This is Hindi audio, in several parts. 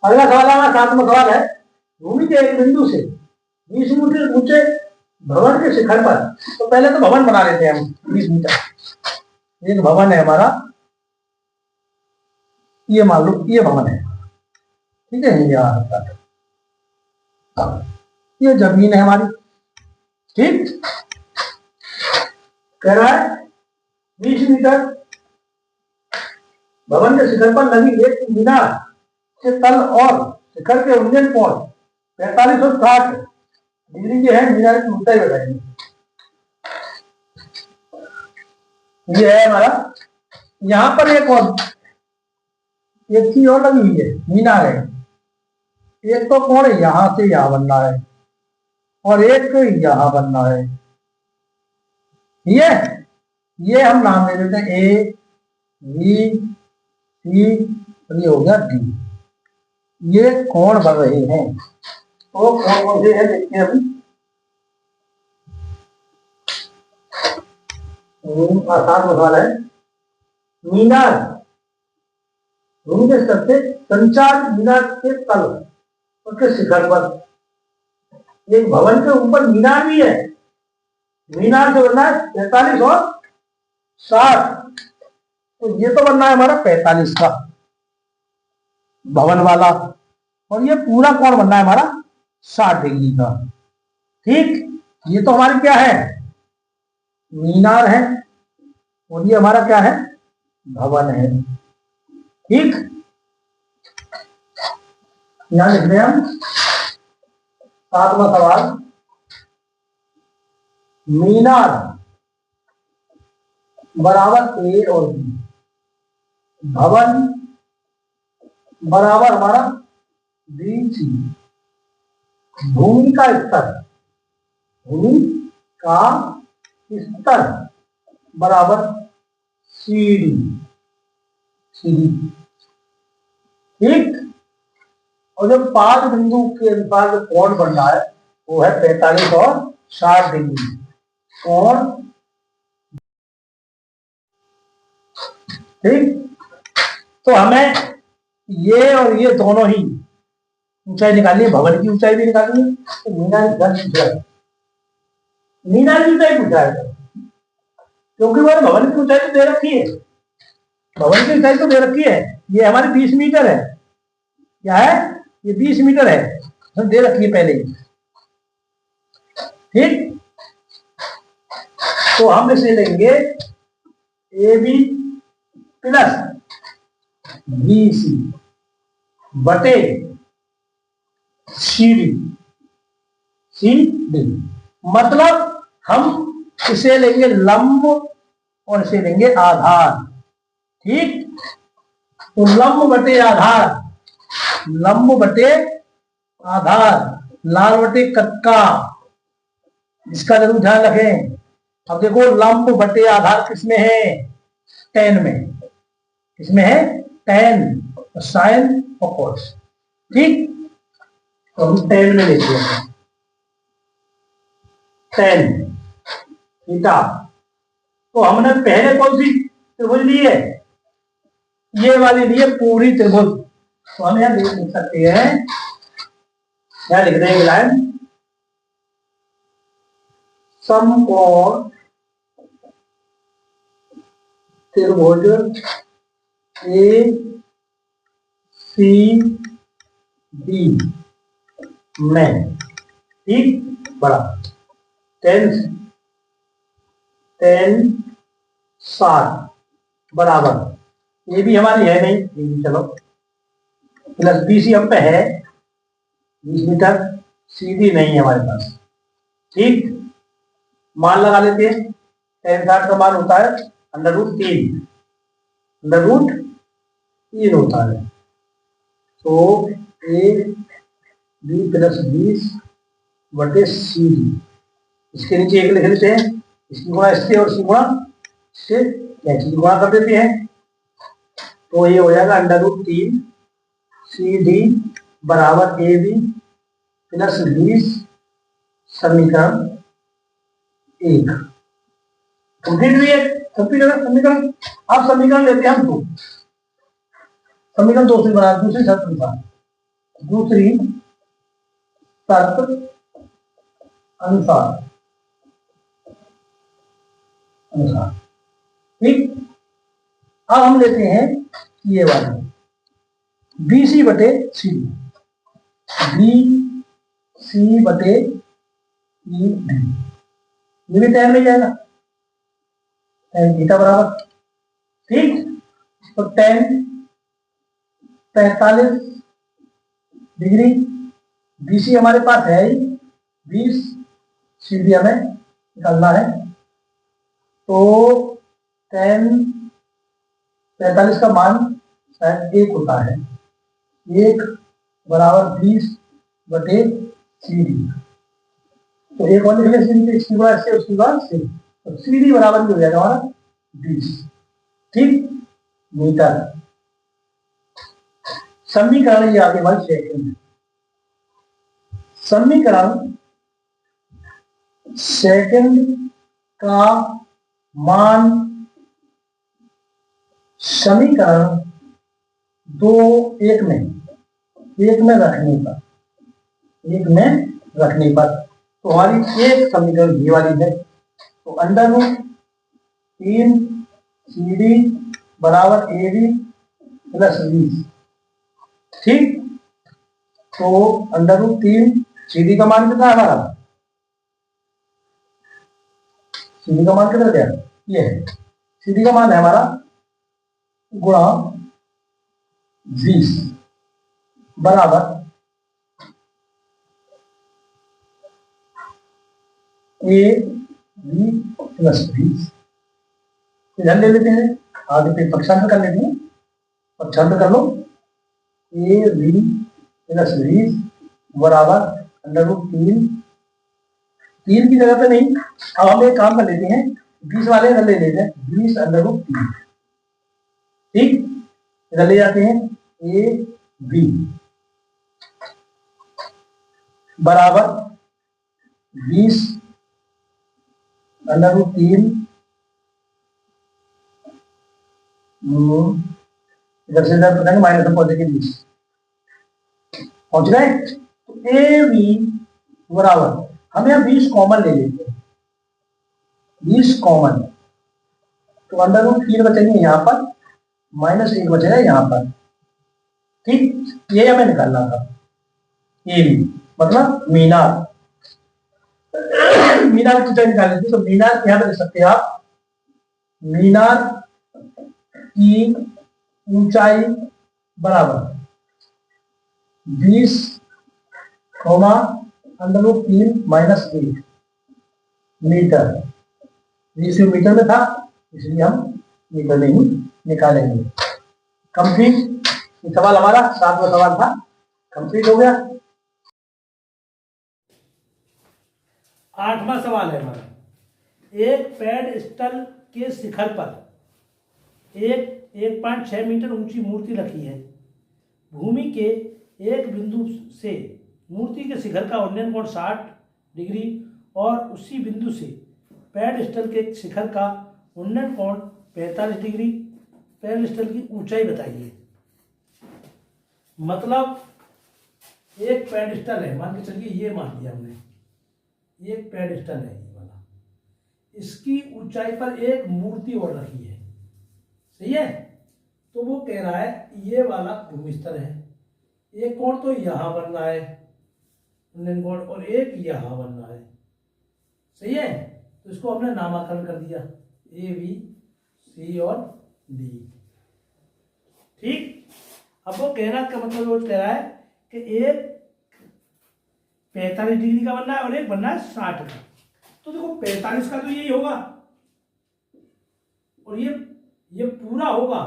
अगला सवाल हमारा 7वां सवाल है, भूमि के एक बिंदु से 20 मीटर ऊंचे भवन के शिखर पर, तो पहले तो भवन बना लेते हैं हम 20 मीटर। एक भवन है हमारा, ये मान लो ये भवन है, ठीक है, ये जमीन है हमारी, ठीक। कह रहा है 20 मीटर भवन के शिखर पर लगी एक मीनार के तल और शिखर के उन्नयन कोण 4560 डिग्री के है। मीनार की ऊंचाई बताएंगे। ये है हमारा, यहां पर एक चीज और लगी हुई है, मीनार है। एक तो कोण यहां से यहां बनना है और एक यहां बनना है। ये हम नाम दे देते हैं ए, बी, सी और ये हो गया डी। ये कोण बन रहे हैं, तो कौन कौन से है देखते हैं अभी। आसान सवाल है, मीनार भूमि के स्तर से संचार मीनार के तल उसके शिखर पर एक भवन के ऊपर मीनार भी है। मीनार जो बनना है 45 और 60, तो ये तो बनना है हमारा 45 का भवन वाला, और ये पूरा कोण बनना है हमारा 60 डिग्री का, ठीक। ये तो हमारी क्या है, मीनार है, और ये हमारा क्या है, भवन है, ठीक। यहां लिख रहे हैं हम 7वां सवाल, मीनार बराबर ए और बी, भवन बराबर हमारा बी सी, भूमि का स्तर बराबर सीडी, ठीक। और जो 5 बिंदु के अनुसार जो कोण बन रहा है वो है 45 और 60 डिग्री कोण, ठीक। तो हमें ये और ये दोनों ही ऊंचाई निकालनी है, भवन की ऊंचाई भी निकालनी है। तो मीनार की ऊंचाई पूछा है, क्योंकि वो भवन की ऊंचाई तो दे रखी है, भवन की ऊंचाई तो दे रखी है। ये हमारी 20 मीटर है, क्या है, ये 20 मीटर है, तो दे रखी है पहले ही, ठीक। तो हम इसे लेंगे A B plus B C बटे सी डी, मतलब हम इसे लेंगे लंब और इसे लेंगे आधार, ठीक। तो लंब बटे आधार, लंब बटे आधार, लाल बटे कक्का, इसका जरूर ध्यान रखें। अब देखो लंब बटे आधार किसमें है, टेन में, किसमें है, टेन, साइन और कोस, ठीक। तो हम टेन में लेते हैं, टेन थीटा। तो हमने पहले कौन सी त्रिभुज ली है, ये वाली ली है पूरी त्रिभुज। तो हम यहां लिख सकते हैं, यहां लिख देंगे लाइन, समकोण त्रिभुज ए सी डी में, ठीक, बड़ा 10 60 बराबर, ये भी हमारी है नहीं, ये भी चलो, प्लस बी सी हम पे है 20 मीटर, सीधी नहीं है हमारे पास, ठीक। मान लगा लेते हैं, 10 60 का मान होता है √3, √3 होता है। तो ए बी प्लस 20 बटे सी डी, इसके नीचे एक लिख लेते हैं, इसकी गुणा इससे और इसकी गुणा इससे, इसकी गुणा कर देते हैं, तो ये हो जाएगा √3 सी डी बराबर ए बी प्लस 20 समीकरण 1। कंप्लीट हुई है समीकरण। आप समीकरण लेते हैं हम 2, समीकरण 2 से बना दूसरी शर्त अनुसार, दूसरी शर्त अनुसार अनुसार। ठीक, अब हम लेते हैं ये वाली बी सी बटे सी डी, बी सी बटे ई डी, ये भी टैन में जाएगा, टैन थीटा बराबर। ठीक, तो टैन 45 डिग्री, बीसी हमारे पास है ही 20, सी डी हमें निकालना है। तो टैन 45 का मान शायद 1 होता है, 1 बराबर 20 बटे सी डी। तो एक और लिख ले सी डी, इसकी बार से उसकी बार से, तो सी डी बराबर हो जाएगा हमारा 20। ठीक, मीटर। समीकरण ये आगे वाली सेकंड है। समीकरण सेकंड का मान समीकरण 2 1 में रखने पर, तो हमारी एक समीकरण ये वाली है। तो अंडर रूट 3 सी डी बराबर ए डी प्लस 20। ठीक, तो अंडर रूट 3 सी डी का मान कितना है हमारा, सी डी का मान कितना गया, ये है सी डी का मान है हमारा गुणा 20 बराबर ए बी प्लस 20। इधर ले लेते हैं, आगे पे पक्षांतर कर लेते हैं, पक्षांतर कर लो, ए बी प्लस 20 बराबर अंडर रूट 3 की जगह पे नहीं, अब हम एक काम कर लेते हैं, 20 वाले इधर ले लेते हैं, 20 अंडर रूट 3। ठीक, इधर ले जाते हैं, ए बी बराबर 20 अंडर रूट 3, इधर से इधर पता नहीं माइनस में पहुंचेंगे 20, पहुंच गए। तो ए बी बराबर, हम यहाँ 20 कॉमन ले लेते हैं, 20 कॉमन, तो अंडर रूट 3 बचेंगे यहाँ पर, -1 बचेगा यहाँ पर। ठीक, ये हमें निकालना था, ए बी मतलब मीनार, मीनार की जगह निकाल लेते, तो मीनार यहाँ पे लिख सकते हैं आप, मीनार की ऊंचाई बराबर 20 अंडर रूट 3 -1 मीटर, 20 मीटर में था इसलिए हम मीटर में ही निकालेंगे। कंप्लीट, सवाल हमारा 7वां सवाल था, कंप्लीट हो गया। 8वां सवाल है हमारा, एक पेडस्टल के शिखर पर एक 1.6 मीटर ऊंची मूर्ति रखी है। भूमि के एक बिंदु से मूर्ति के शिखर का उन्नयन कोण 60 डिग्री और उसी बिंदु से पेडस्टल के शिखर का उन्नयन कोण 45 डिग्री। पेडस्टल की ऊंचाई बताइए। मतलब एक पेडस्टल है, मान के चलिए ये मान लिया हमने, एक पेडस्टल है ये वाला, इसकी ऊंचाई पर एक मूर्ति और रखी है, सही है। तो वो कह रहा है ये वाला भूमि स्तर है, एक कोण तो यहां बन रहा है उन्नयन कोण, और एक यहां बन रहा है, सही है। तो इसको हमने नामाकरण कर दिया ए बी सी और डी। ठीक, अब वो कहना का मतलब वो कह रहा है कि एक 45 डिग्री का बनना है और एक बनना है 60 का। तो देखो 45 का तो यही होगा और ये पूरा होगा,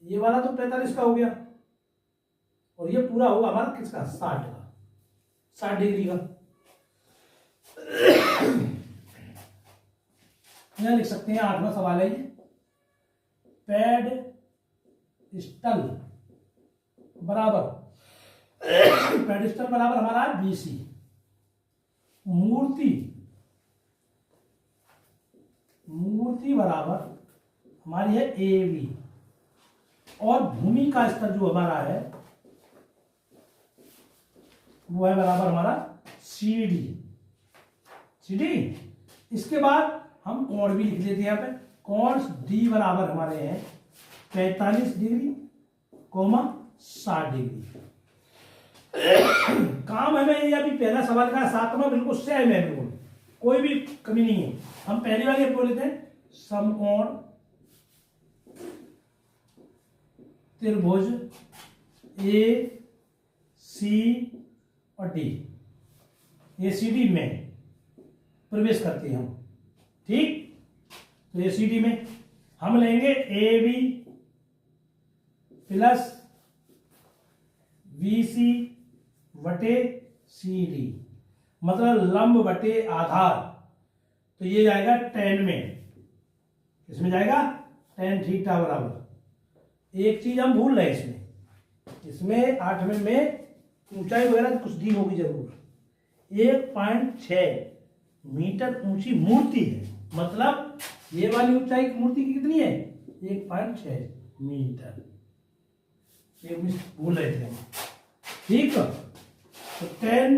ये वाला तो 45 का हो गया और ये पूरा होगा हमारा किसका, 60 का, 60 डिग्री का। यहां लिख सकते हैं 8वां सवाल है ये, पेडस्टल बराबर पेडस्टल बराबर हमारा बीसी, मूर्ति बराबर हमारी है ए बी, और भूमि का स्तर जो हमारा है वो है बराबर हमारा सी डी। इसके बाद हम कोण भी लिख लेते हैं यहाँ पे। कोण डी बराबर हमारे हैं 45 डिग्री कोमा 60 डिग्री। काम हमें ये अभी पहला सवाल का 7वां बिल्कुल सेम है, बिल्कुल कोई भी कमी नहीं है। हम पहली वाली बोल लेते हैं समकोण त्रिभुज ए सी और डी, ए सी डी में प्रवेश करते हैं हम। ठीक, तो ए सी डी में हम लेंगे A B plus B C बटे सी डी, मतलब लंब बटे आधार। तो ये जाएगा tan में, इसमें जाएगा tan थीटा बराबर। एक चीज हम भूल रहे इसमें 8वें में ऊंचाई वगैरह कुछ दी होगी जरूर। 1.6 मीटर ऊंची मूर्ति है, मतलब ये वाली ऊंचाई की मूर्ति की कितनी है 1.6 मीटर। ये भूल रहे थे हम। ठीक है, तो tan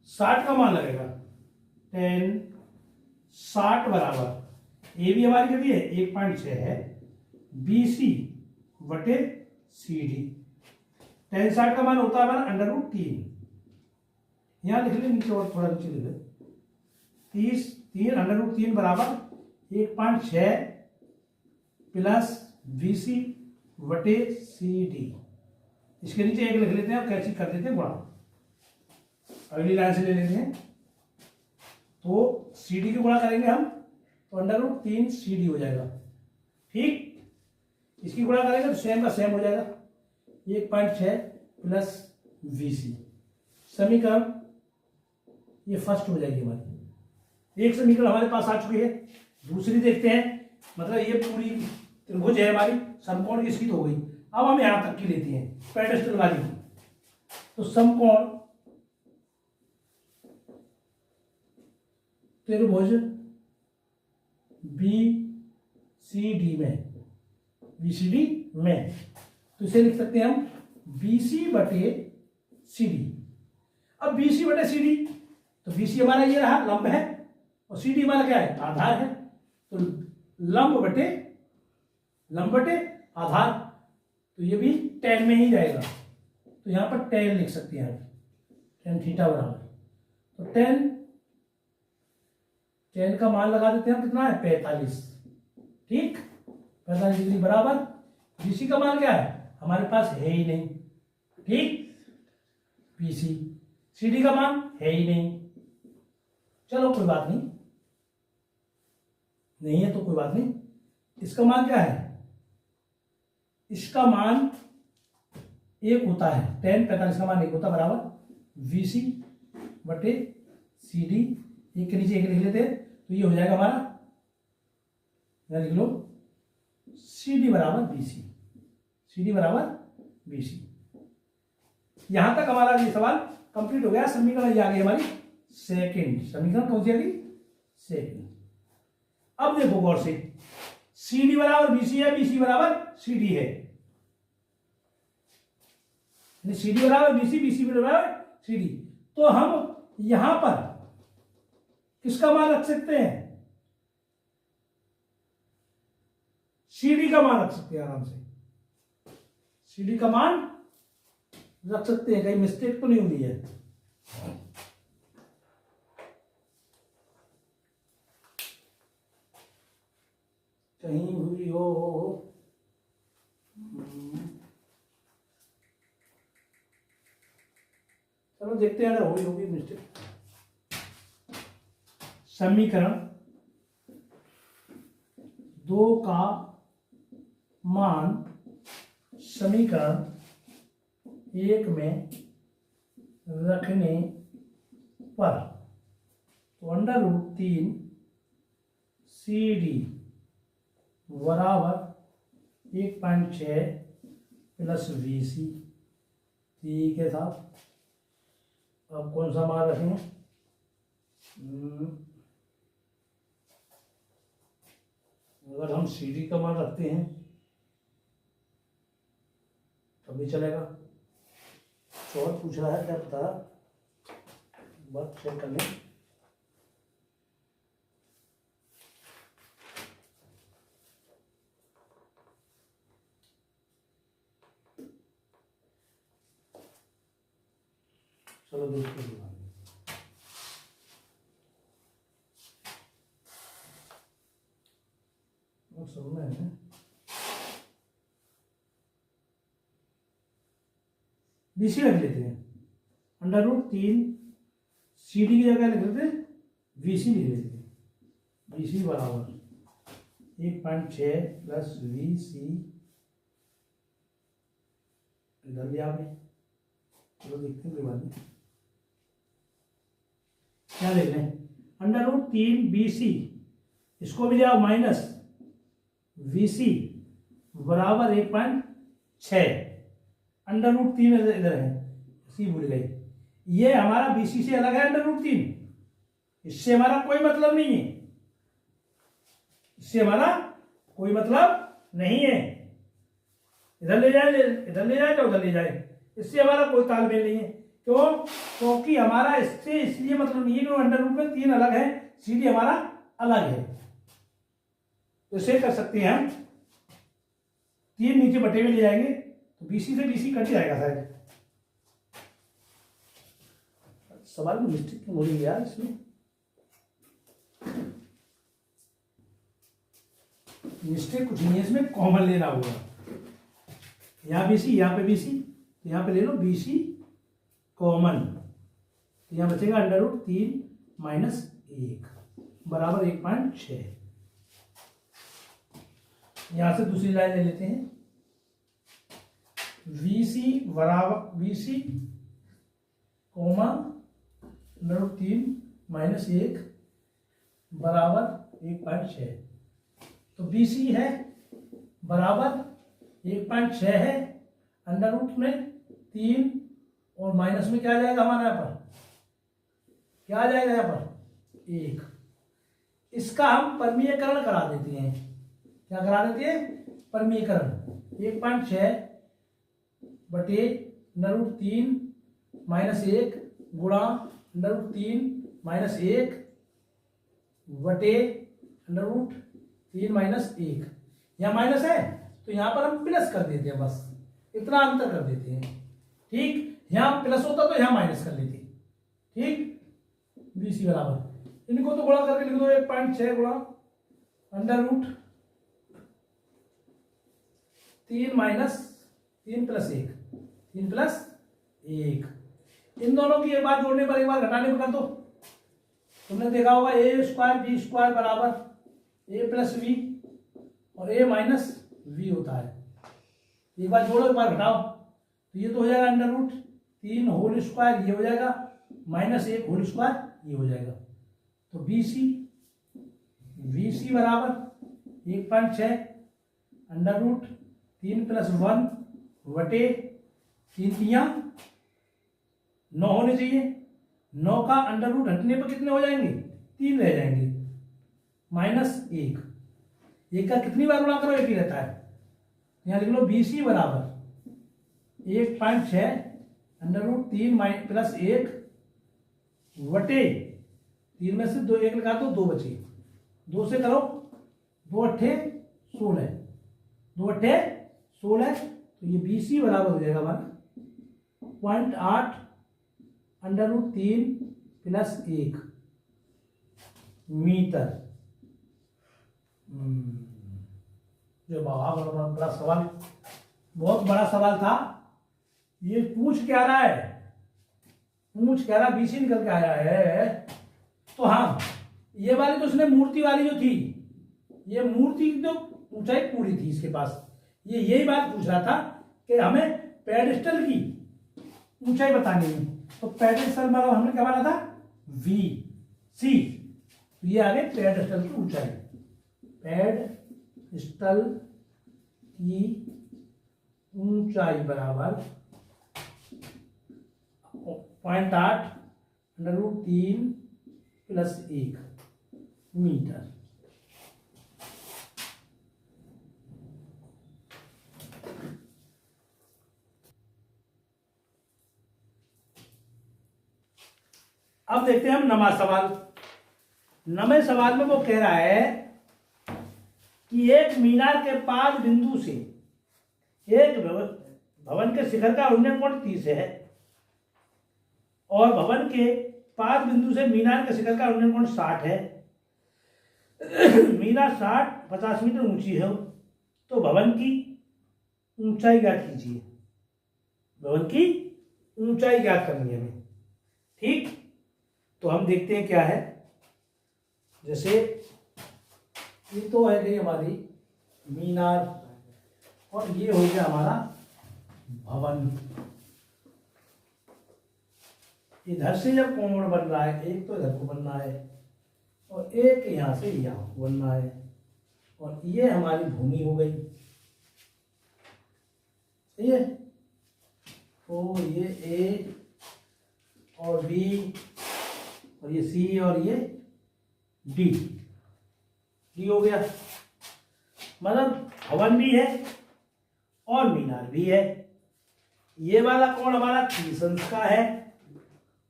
60 का मान लगेगा। tan 60 बराबर ए बी हमारी कितनी है 1.6 है, बी सी बटे सी डी। tan 60 का मान होता है हमारा √3। यहां लिख ले नीचे, और थोड़ा नीचे लिख ले 3 बराबर 1.6 प्लस बी सी बटे सी डी। इसके नीचे एक लिख लेते हैं और कैंसिल कर देते हैं गुणा। अगली लाइन से ले लेते हैं, तो सी डी की गुणा करेंगे हम तो √3 सी डी हो जाएगा। ठीक, इसकी गुणा करेंगे तो सेम का सेम हो जाएगा 1.6 प्लस वी सी। समीकरण ये फर्स्ट हो जाएगी हमारी। एक समीकरण हमारे पास आ चुकी है, दूसरी देखते हैं। मतलब ये पूरी त्रिभुज है हमारी, समकोण की इसकी तो हो गई। अब हम यहां तक की लेते हैं पेडेस्टल वाली। तो समकोण त्रिभुज बी सी डी में, तो इसे लिख सकते हैं हम बी सी बटे सी डी। अब बी सी बटे सी डी, तो बी सी हमारा ये रहा लंब है, और सी डी हमारा क्या है आधार है। तो लंब बटे आधार, तो ये भी tan में ही जाएगा। तो यहां पर tan लिख सकते हैं हम, tan थीटा बराबर। तो tan का मान लगा देते हैं हम, कितना है 45। ठीक, 45 डिग्री बराबर बीसी का मान क्या है हमारे पास है ही नहीं। ठीक, बीसी। सीडी का मान है ही नहीं, चलो कोई बात नहीं है तो कोई बात नहीं। इसका मान क्या है, इसका मान 1 होता है। tan 45 का मान 1 होता है बराबर VC बटे CD। एक के नीचे एक लिख लेते हैं, तो ये हो जाएगा हमारा, यहां लिख लो CD बराबर BC। यहां तक हमारा ये सवाल कंप्लीट हो गया। समीकरण ये आ गई हमारी सेकंड। समीकरण कौन सी आ गई सेकंड। अब देखो गौर से, CD बराबर BC है, BC बराबर CD है, CD बराबर BC, BC बराबर CD। तो हम यहां पर किसका मान रख सकते हैं, CD का मान रख सकते हैं आराम से। CD का मान रख सकते हैं, कहीं मिस्टेक तो नहीं हुई है। कहीं हुई हो चलो देखते हैं, अगर होगी मिस्टेक। समीकरण 2 का मान समीकरण 1 में रखने पर तो √3 CD बराबर 1.6 प्लस VC। ठीक है साहब, अब कौन सा मान रखें, अगर हम CD का मान रखते हैं तब भी चलेगा। और पूछ रहा है, क्या पता, बात चेक कर लें। चलो दोस्तों, सुनना है। बीसी रख लेते हैं, अंडर रूट 3 सी डी की जगह लिख लेते हैं वीसी लिख लेते हैं। बीसी बराबर 1.6 प्लस वी सी, इधर लिया आपने। चलो देखते हैं, कोई बात नहीं। क्या लिख रहे हैं, अंडर रूट 3 बी सी, इसको भी लिया माइनस वी सी बराबर 1.6। अंडर रूट 3 इधर है, सी भूल गई। ये हमारा बीसी से अलग है अंडर रूट 3, इससे हमारा कोई मतलब नहीं है, इससे हमारा कोई मतलब नहीं है। इधर ले जाए, इधर ले जाए तो उधर ले जाए, इससे हमारा कोई तालमेल नहीं है। क्यों? क्योंकि हमारा इससे इसलिए मतलब नहीं है कि अंडर रूट में 3 अलग है, सीडी हमारा अलग है। तो इसे कर सकते हैं हम, 3 नीचे बटे में ले जाएंगे तो बीसी से बीसी कट जाएगा शायद। सवाल में मिस्टेक क्यों हो रही है यार इसमें? मिस्टेक कुछ नहीं है इसमें, कॉमन लेना होगा। यहाँ बीसी, यहाँ पे बीसी, तो यहाँ पे ले लो बीसी कॉमन, तो यहाँ बचेगा अंडर रूट 3 माइनस 1 बराबर 1.6। यहां से दूसरी लाइन ले लेते हैं, VC बराबर VC comma under root 3 minus 1 बराबर 1.6। तो BC है बराबर 1.6 है, अंडर रूट में 3 और माइनस में क्या आ जाएगा हमारा यहाँ पर, क्या आ जाएगा यहाँ पर 1। इसका हम परमीयकरण करा देते हैं। क्या करा देते हैं? परमीयकरण। 1.6 बटे अंडर रूट 3 माइनस 1 गुणा अंडर रूट 3 माइनस 1 बटे अंडर रूट 3 माइनस 1। यहाँ माइनस है तो यहाँ पर हम प्लस कर देते हैं, बस इतना अंतर कर देते हैं। ठीक, यहाँ प्लस होता तो यहाँ माइनस कर लेते। ठीक, बीसी बराबर, इनको तो गुणा करके लिख दो, 1.6 गुणा under root 3 minus 3 plus 1, 3 plus 1। इन दोनों की एक बार जोड़ने पर एक बार घटाने पर कर दो। तुमने देखा होगा ए स्क्वायर बी स्क्वायर बराबर ए प्लस वी और ए माइनस वी होता है। एक बार जोड़ो एक बार घटाओ, तो ये तो हो जाएगा अंडर रूट 3 होल स्क्वायर, ये हो जाएगा माइनस 1 होल स्क्वायर, ये हो जाएगा। तो VC बराबर 1.6 अंडर रूट 3 प्लस 1 बटे 3 3 9 होने चाहिए। 9 का अंडर रूट हटने पर कितने हो जाएंगे? 3 रह जाएंगे, माइनस 1। एक का कितनी बार गुणा करो? एक ही रहता है। यहाँ लिख लो BC बराबर 1.6 अंडर रूट 3 प्लस 1 बटे 3 में से 2 1 लगा दो, 2 बचे, 2 से करो 2 अट्ठे 16, 2 अट्ठे 16। तो ये BC बराबर हो जाएगा हमारा 0.8 अंडर रूट 3 प्लस 1 मीटर। जो बाबा बड़ा सवाल, बहुत बड़ा सवाल था ये। पूछ क्या रहा है? पूछ क्या रहा, BC निकल के आया है। तो हाँ, ये वाली तो उसने मूर्ति वाली जो थी, ये मूर्ति की तो ऊंचाई पूरी थी इसके पास। ये यही बात पूछ रहा था कि हमें पेडिस्टल की ऊंचाई बतानी है। तो पेडिस्टल मतलब हमने क्या माना था? VC। तो ये आगे पेडिस्टल की ऊंचाई, पेडिस्टल की ऊंचाई बराबर 0.8 अंडर रूट 3 प्लस 1 मीटर। अब देखते हैं हम नमा सवाल। नवे सवाल में वो कह रहा है कि एक मीनार के पाद बिंदु से एक भवन के शिखर का उन्नयन कोण 30 है और भवन के पाद बिंदु से मीनार के शिखर का उन्नयन कोण 60 है। मीनार 50 मीटर ऊंची है, तो भवन की ऊंचाई ज्ञात कीजिए। भवन की ऊंचाई ज्ञात करनी है हमें। ठीक, तो हम देखते हैं क्या है। जैसे ये तो है गई हमारी मीनार और ये हो गया हमारा भवन। इधर से जब कोण बन रहा है, एक तो इधर को बनना है और एक यहां से यहां को बनना है, और ये हमारी भूमि हो गई। सही है। तो ये ए और बी और ये सी और ये डी हो गया। मतलब भवन भी है और मीनार भी है। ये वाला कोण हमारा 30 अंश का है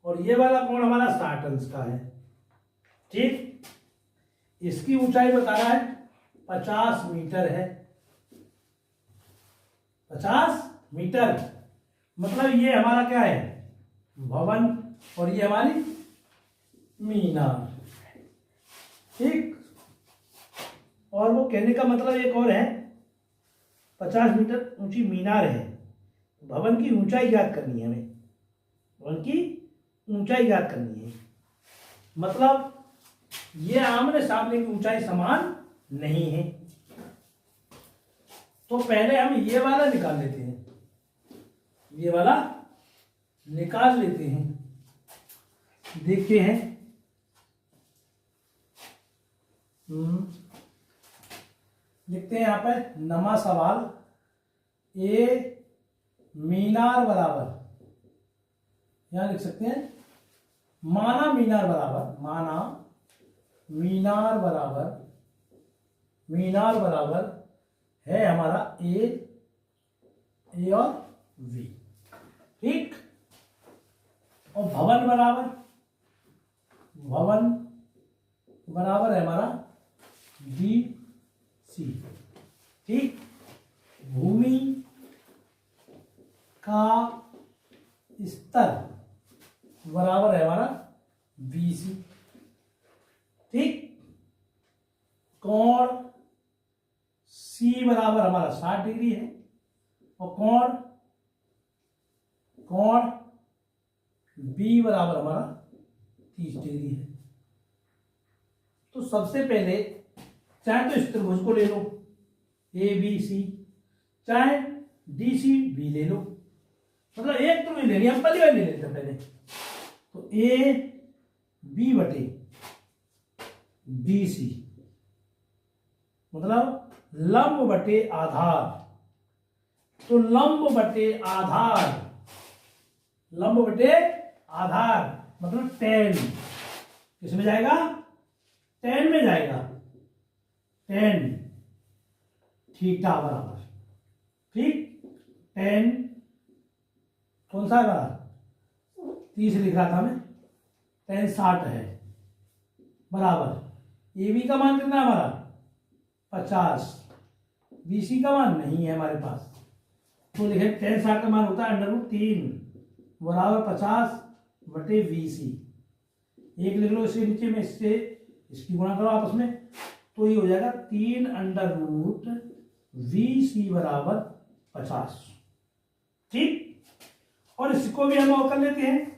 और ये वाला कोण हमारा 60 अंश का है। ठीक, इसकी ऊंचाई बता रहा है 50 मीटर है। 50 मीटर मतलब ये हमारा क्या है, भवन, और ये हमारी मीनार। ठीक, और वो कहने का मतलब एक और है, 50 मीटर ऊंची मीनार है, भवन की ऊंचाई ज्ञात करनी है हमें। भवन की ऊंचाई ज्ञात करनी है, मतलब ये आमने सामने की ऊंचाई समान नहीं है। तो पहले हम ये वाला निकाल लेते हैं, ये वाला निकाल लेते हैं। देखते हैं। लिखते हैं यहां पर नमा सवाल। ए मीनार बराबर, यहां लिख सकते हैं माना मीनार बराबर, माना मीनार बराबर है हमारा ए और वी। ठीक, और भवन बराबर है हमारा बी सी। ठीक, भूमि का स्तर बराबर है हमारा बी सी। ठीक, कोण सी बराबर हमारा 60 डिग्री है और कोण बी बराबर हमारा 30 डिग्री है। तो सबसे पहले चाहे तो इस त्रिभुज को ले लो ए बी सी, चाहे डी सी बी ले लो, मतलब एक त्रिभुज लेनी है, हम पहली बार ले लेते हैं पहले। तो ए बी बटे बी सी मतलब लंब बटे आधार। तो लंब बटे आधार मतलब टेन, किसमें जाएगा, टेन में जाएगा, टेन थीटा बराबर। ठीक, टेन कौन सा है, 30 लिख रहा था मैं, टेन 60 है बराबर। ए बी का मान कितना है हमारा 50, बी सी का मान नहीं है हमारे पास, तो लिखे टेन 60 का मान होता है √3 बराबर 50 बटे वी सी। एक लिख लो इसके नीचे में, इससे इसकी गुणा करो आपस में, तो ये हो जाएगा 3√VC बराबर 50। ठीक, और इसको भी हम और कर लेते हैं,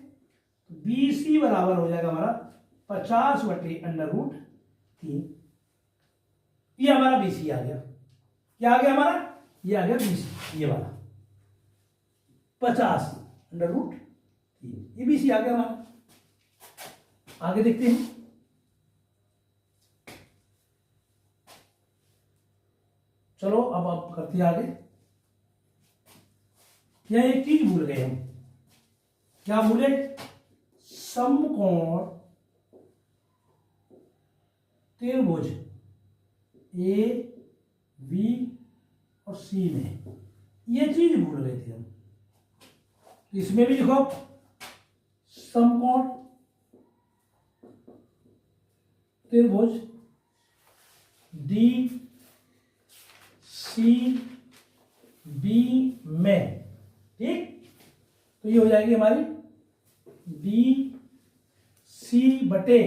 BC बराबर हो जाएगा हमारा 50 बटे √3। ये हमारा BC आ गया। क्या आ गया हमारा, ये आ गया BC, ये वाला 50 √3, ये BC आ गया हमारा। आगे देखते हैं। चलो अब आप करते हैं आगे। यह एक चीज भूल गए हम, क्या भूले, समकोण त्रिभुज ए बी और सी में ये चीज भूल गए थे हम। इसमें भी लिखो समकोण त्रिभुज डी सी बी में, ठीक। तो ये हो जाएगी हमारी डी सी बटे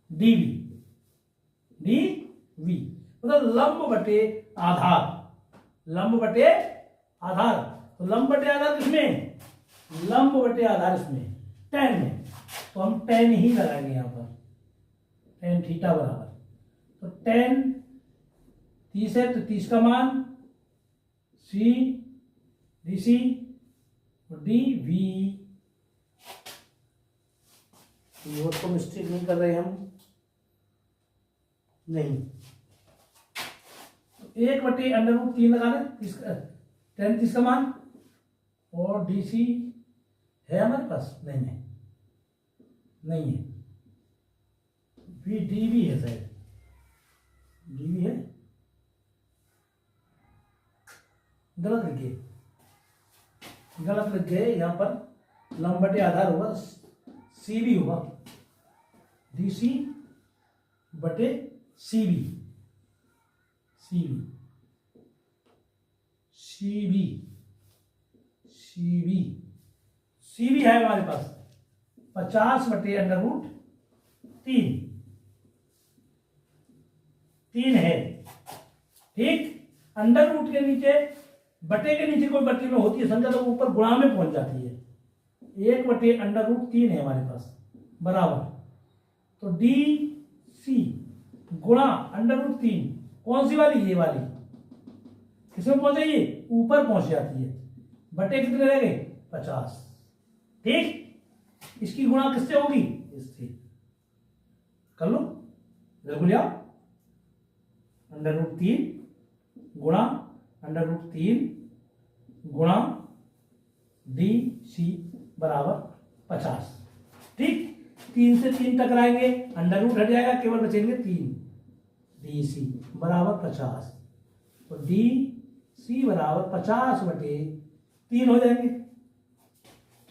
डी वी, मतलब लंब बटे आधार, लंब बटे आधार। तो लंब बटे आधार किसमें, लंब बटे आधार इसमें tan में, तो हम tan ही लगाएंगे यहां पर, tan थीटा बराबर। तो tan 30 है, तो 30 का मान C D C D V. वो तो मिस्टेक नहीं कर रहे हम, नहीं। 1/√3 लगा दें, 10 30 का मान, और डी सी है हमारे पास, नहीं है, नहीं है, वी डी वी है शायद, डी वी है, गलत लिख गए, गलत लिख गए। यहां पर लंब बटे आधार होगा, सी बी होगा, डी सी बटे C B, C B C B C B C B है हमारे पास 50/√3, 3 है, ठीक। अंडर रूट के नीचे, बटे के नीचे कोई बटे में होती है समझा, तो ऊपर गुणा में पहुंच जाती है। 1/√3 है हमारे पास, बराबर। तो डी सी गुणा √3, कौन सी वाली, ये वाली, किसमें पहुंचे, ये ऊपर पहुंच जाती है। बटे कितने रह गए, 50, ठीक। इसकी गुणा किससे होगी, इससे कर लो, बिल्कुल लिया, √3 गुणा √3 गुणा डी सी बराबर 50, ठीक। 3 से 3 टकराएंगे, अंडर रूट हट जाएगा, केवल बचेंगे 3, डी सी बराबर 50। तो डी सी बराबर 50/3 हो जाएंगे।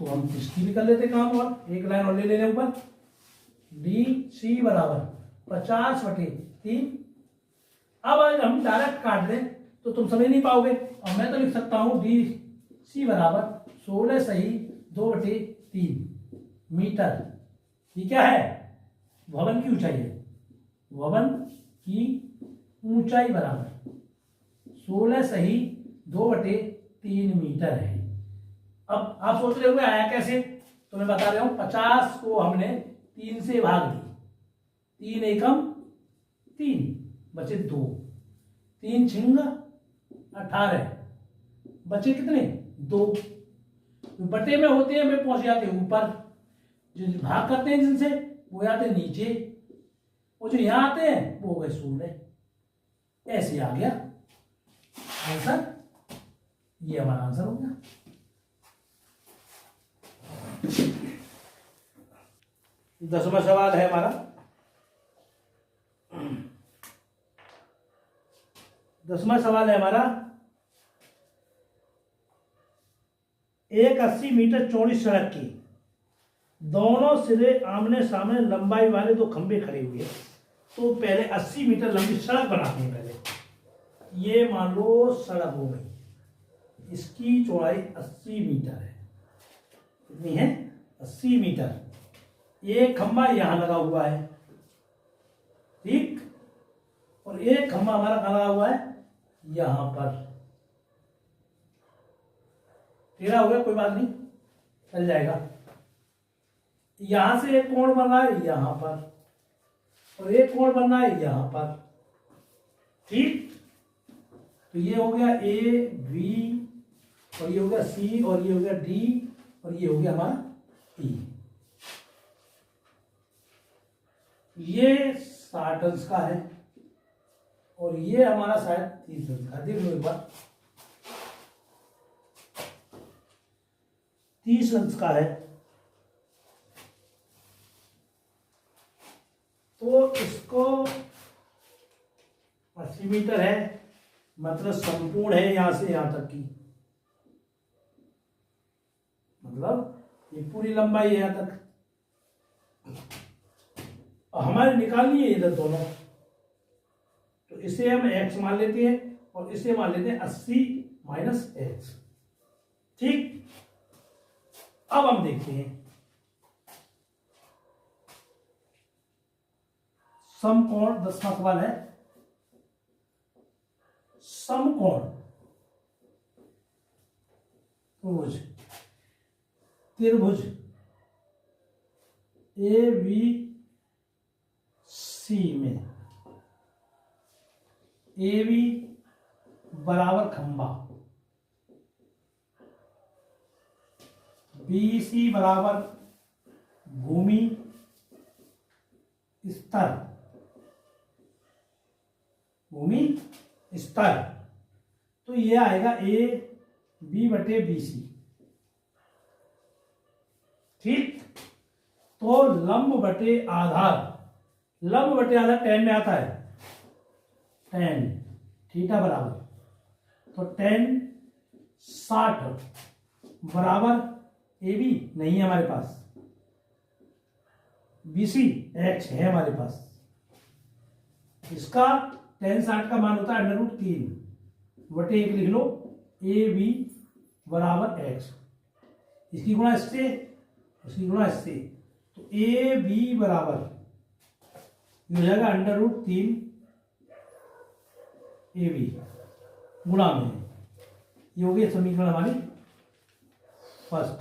तो हम इसकी भी कर लेते काम, और एक लाइन और ले लेने ऊपर, डी सी बराबर 50/3। अब अगर हम डायरेक्ट काट दें तो तुम समझ नहीं पाओगे, और मैं तो लिख सकता हूं डी सी बराबर 16 सही 2/3 मीटर। ये क्या है, भवन की ऊंचाई है, भवन की ऊंचाई बराबर 16 सही 2/3 मीटर है। अब आप सोच रहे होंगे आया कैसे, तो मैं बता रहा हूं, 50 को हमने 3 से भाग दी, 3 एकम 3, बचे 2, 3 छिंग 18, बचे कितने, 2। बटे में होते हैं, वे पहुंच जाते हैं ऊपर, जो भाग करते हैं जिनसे, वो आते हैं नीचे, वो जो यहां आते हैं वो हो गए 16। ऐसे आ गया आंसर, ये हमारा आंसर हो गया। दसवां सवाल है हमारा, 10वां सवाल है हमारा, एक 80 मीटर चौड़ी सड़क की दोनों सिरे आमने सामने लंबाई वाले 2 खंभे खड़े हुए हैं। तो पहले 80 मीटर लंबी सड़क बनाते हैं। पहले ये मान लो सड़क हो गई, इसकी चौड़ाई 80 मीटर है, कितनी है, 80 मीटर। एक खंभा यहां लगा हुआ है, ठीक, और एक खंभा हमारा कहां लगा हुआ है, यहां पर। टेढ़ा हो गया, कोई बात नहीं, चल जाएगा। यहां से एक कोण बन रहा है यहां पर, और एक कोण बन रहा है यहां पर, ठीक। तो ये हो गया ए बी, और ये हो गया सी, और ये हो गया डी, और ये हो गया हमारा ई। ये 60 अंश का है, और ये हमारा शायद 30 अंश का। देख लो एक बार, 30 अंश का है। तो इसको 80 मीटर है, मतलब संपूर्ण है यहां से यहां तक की, मतलब ये पूरी लंबाई है यहां तक। हमारे निकालनी है इधर दोनों, तो इसे हम x मान लेते हैं और इसे मान लेते हैं 80 माइनस x। ठीक, अब हम देखते हैं समकोण। 10वां सवाल है समकोण त्रिभुज, त्रिभुज ABC में AB बराबर खंबा, BC बराबर भूमि स्तर, भूमि स्तर, तो ये आएगा AB/BC। ठीक, तो लंब बटे आधार, लंब बटे आधार tan में आता है, tan थीटा बराबर, तो tan 60 बराबर AB नहीं है हमारे पास, BC x है हमारे पास। इसका tan 60 का मान होता है √3/1 लिख लो, AB बराबर x, इसकी गुणा इससे, इसकी गुणा इससे, तो AB बराबर हो जाएगा √3 AB गुणा में, ये हो गई समीकरण हमारी फर्स्ट,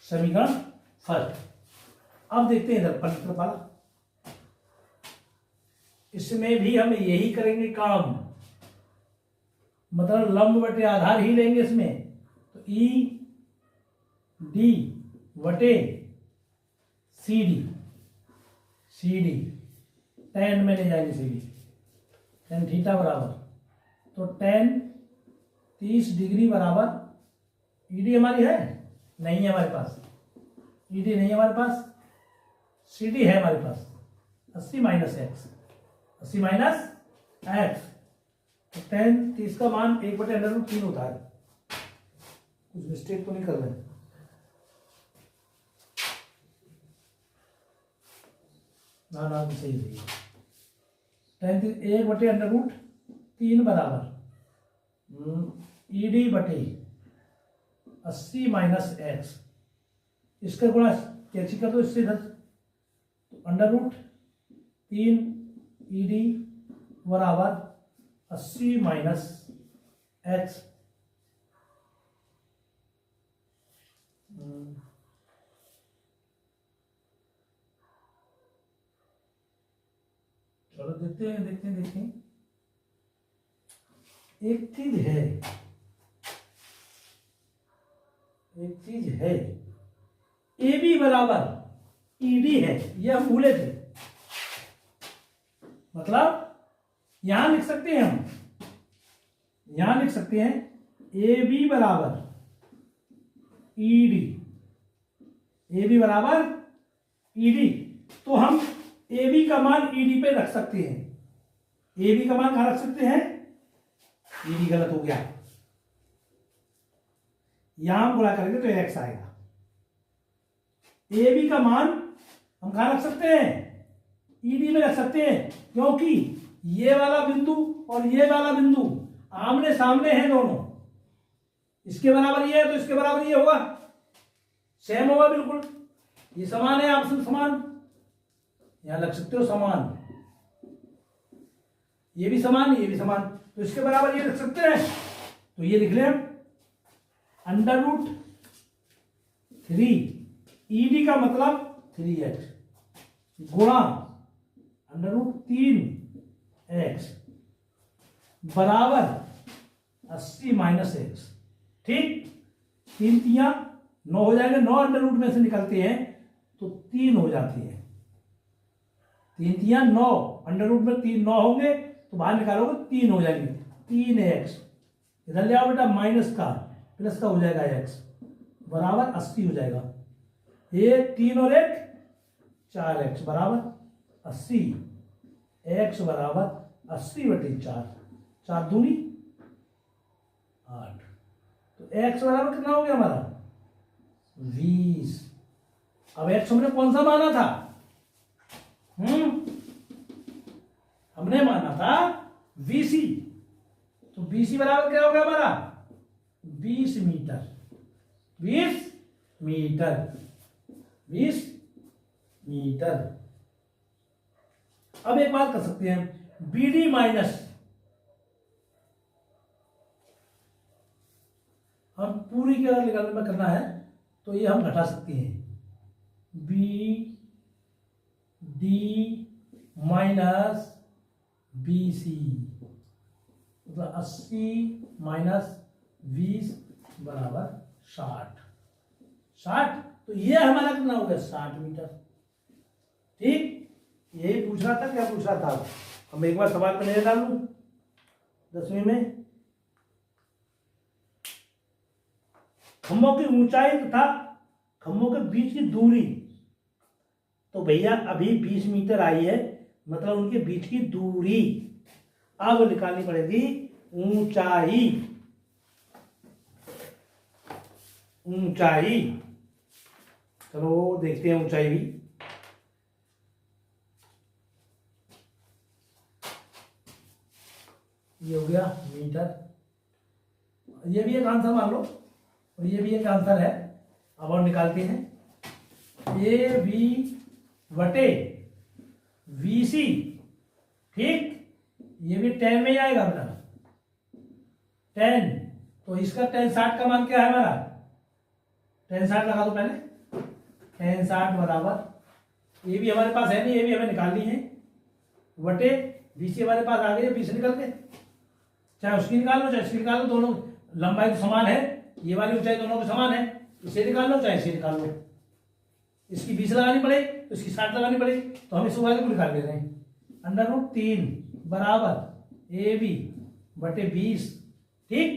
समीकरण फर्स्ट। अब देखते हैं इधर पलट वाला, इसमें भी हम यही करेंगे काम, मतलब लंब बटे आधार ही लेंगे इसमें, तो ED/CD, CD tan में ले जाएंगे CD, tan थीटा बराबर, तो tan 30 डिग्री बराबर ED हमारी है नहीं है हमारे पास, ED नहीं है हमारे पास, CD है हमारे पास, 80 माइनस x, 80 माइनस x, तो tan 30 का मान 1/√3 होता है। कुछ मिस्टेक तो नहीं कर रहे? ना ना सही सही, tan 1/√3 बराबर ED/80 माइनस x, इसका गुणा कैंची कर दो इससे इधर, तो √3 ED बराबर 80 माइनस x, चलो देखते हैं देखते हैं देखते हैं। एक चीज है, एक चीज है, AB बराबर ED है, ये हम भूले थे, मतलब यहां लिख सकते हैं हम, यहां लिख सकते हैं AB बराबर ED, AB बराबर ED, तो हम AB का मान ED पे रख सकते हैं, AB का मान कहां रख सकते हैं, ED गलत हो गया, यहां गुणा करेंगे तो x आएगा, AB का मान हम कहां रख सकते हैं, ED में रख सकते हैं, क्योंकि ये वाला बिंदु और ये वाला बिंदु आमने सामने हैं दोनों, इसके बराबर ये है तो इसके बराबर ये होगा, सेम होगा बिल्कुल, ये समान है, आपस में समान, यहां लग सकते हो समान, ये भी समान ये भी समान, तो इसके बराबर ये लिख सकते हैं, तो ये लिख लें √3 ED का मतलब 3x गुणा √3x बराबर 80 माइनस x। ठीक, 3 3 9 हो जाएंगे, 9 अंडर रूट में से निकलते हैं तो 3 हो जाती है, 3 3 9 अंडर रूट में 3 9 होंगे तो बाहर निकालोगे 3 हो जाएंगे, 3x इधर ले आओ बेटा, माइनस का प्लस का हो जाएगा x बराबर 80 हो जाएगा, ये 3 और 1 4x बराबर 80, x बराबर 80/4, 4 दूनी 8, तो x बराबर कितना हो गया हमारा 20। अब x हमने कौन सा माना था, हमने माना था बीसी, तो बीसी बराबर क्या होगा हमारा 20 मीटर, 20 मीटर, 20 मीटर। अब एक बात कर सकते हैं, बीडी माइनस, हम पूरी की अगर निकालने में करना है तो ये हम घटा सकते हैं, B D minus B C, मतलब 80 माइनस 20 बराबर 60, 60, तो ये हमारा कितना हो गया 60 मीटर। ठीक, यही पूछ रहा था, क्या पूछ रहा था, हम एक बार सवाल में नजर डाल लूं 10वीं में। खंभों की ऊंचाई तथा खंभों के बीच की दूरी, तो भैया अभी 20 मीटर आई है, मतलब उनके बीच की दूरी अब निकालनी पड़ेगी ऊंचाई, ऊंचाई। चलो देखते हैं ऊंचाई भी। ये हो गया मीटर, ये भी एक आंसर मान लो और ये भी एक आंसर है। अब हम निकालते हैं ए बी बटे वी सी। ठीक, ये भी 10 में ही आएगा अपना 10, तो इसका 10 60 का मान क्या है हमारा, 10 60 लगा दो पहले, 10 60 बराबर, ये भी हमारे पास है नहीं, ये भी हमें निकालनी है, बटे बीसी हमारे पास आ गई है, 20 निकल के, चाहे उसकी निकाल लो चाहे इसकी निकाल लो, दोनों लंबाई तो समान है, ये वाली ऊंचाई दोनों को समान है, इसे निकाल लो चाहे इसे निकाल लो, इसकी 20 लगानी पड़े तो इसकी 60 लगानी पड़े, तो हम इस वाले को निकाल ले रहे हैं, √3 बराबर ए बी बटे 20। ठीक,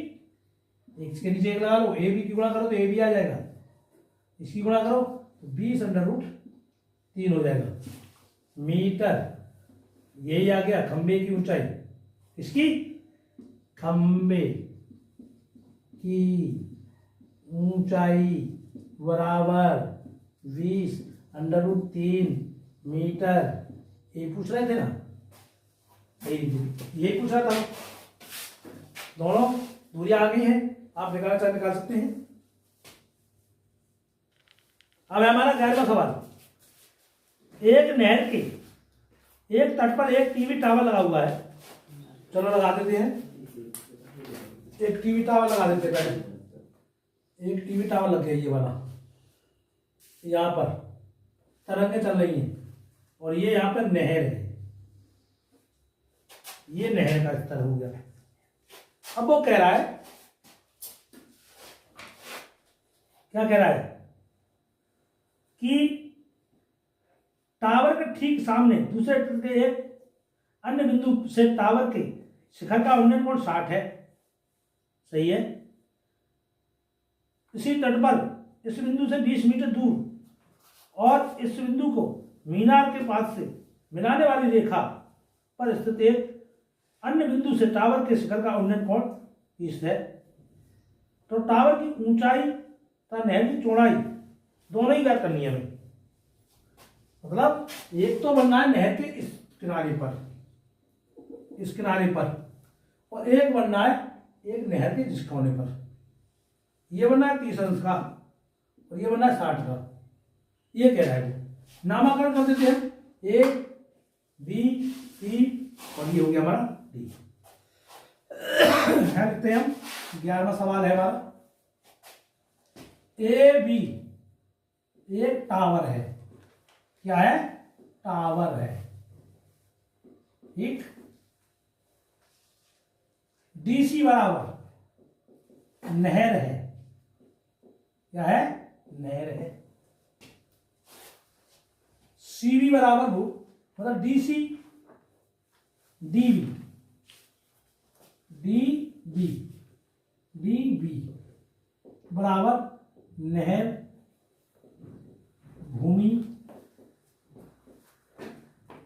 इसके नीचे एक लगा लो, ए बी की गुणा करो तो ए बी आ जाएगा, इसकी गुणा करो तो 20 √3 हो जाएगा मीटर। यही आ गया खंबे की ऊंचाई, इसकी खंबे की ऊंचाई बराबर 20 √3 मीटर। ये पूछ रहे थे ना, यही पूछ रहा था। दोनों दूरियां आ गई हैं, आप निकालना चाहे निकाल सकते हैं। अब हमारा 11वां सवाल, एक नहर के एक तट पर एक टीवी टावर लगा हुआ है, चलो लगा देते हैं, एक टीवी टावर लगा देते हैं पहले, एक टीवी टावर लग गया ये वाला, यहां पर तरंगें चल रही हैं और ये यहां पर नहर है, ये नहर का स्तर हो गया। अब वो कह रहा है, क्या कह रहा है कि टावर के ठीक सामने दूसरे तट के एक अन्य बिंदु से टावर के शिखर का उन्नयन कोण 60 है, सही है। इसी तट पर इस बिंदु से 20 मीटर दूर और इस बिंदु को मीनार के पास से मिलाने वाली रेखा पर स्थित एक अन्य बिंदु से टावर के शिखर का उन्नयन कोण 30 है। तो टावर की ऊंचाई तथा नहर की चौड़ाई दोनों ही ज्ञात करनी है हमें, मतलब एक तो बनना है नहर के इस किनारे पर, इस किनारे पर, और एक बनना है एक नहर के जिस कोने पर, ये बनना है 30 अंश का और ये बनना है 60 का। ये कह रहा है, वो नामाकरण कर देते हैं, ए बी सी और ये हो गया हमारा डी। लिखते हैं हम, 11वां सवाल है हमारा, ए बी एक टावर है, क्या है, टावर है, ठीक। डीसी बराबर नहर है, क्या है, नहर है। सीबी बराबर हो, मतलब डीसी डीबी, डीबी डीबी बराबर नहर भूमि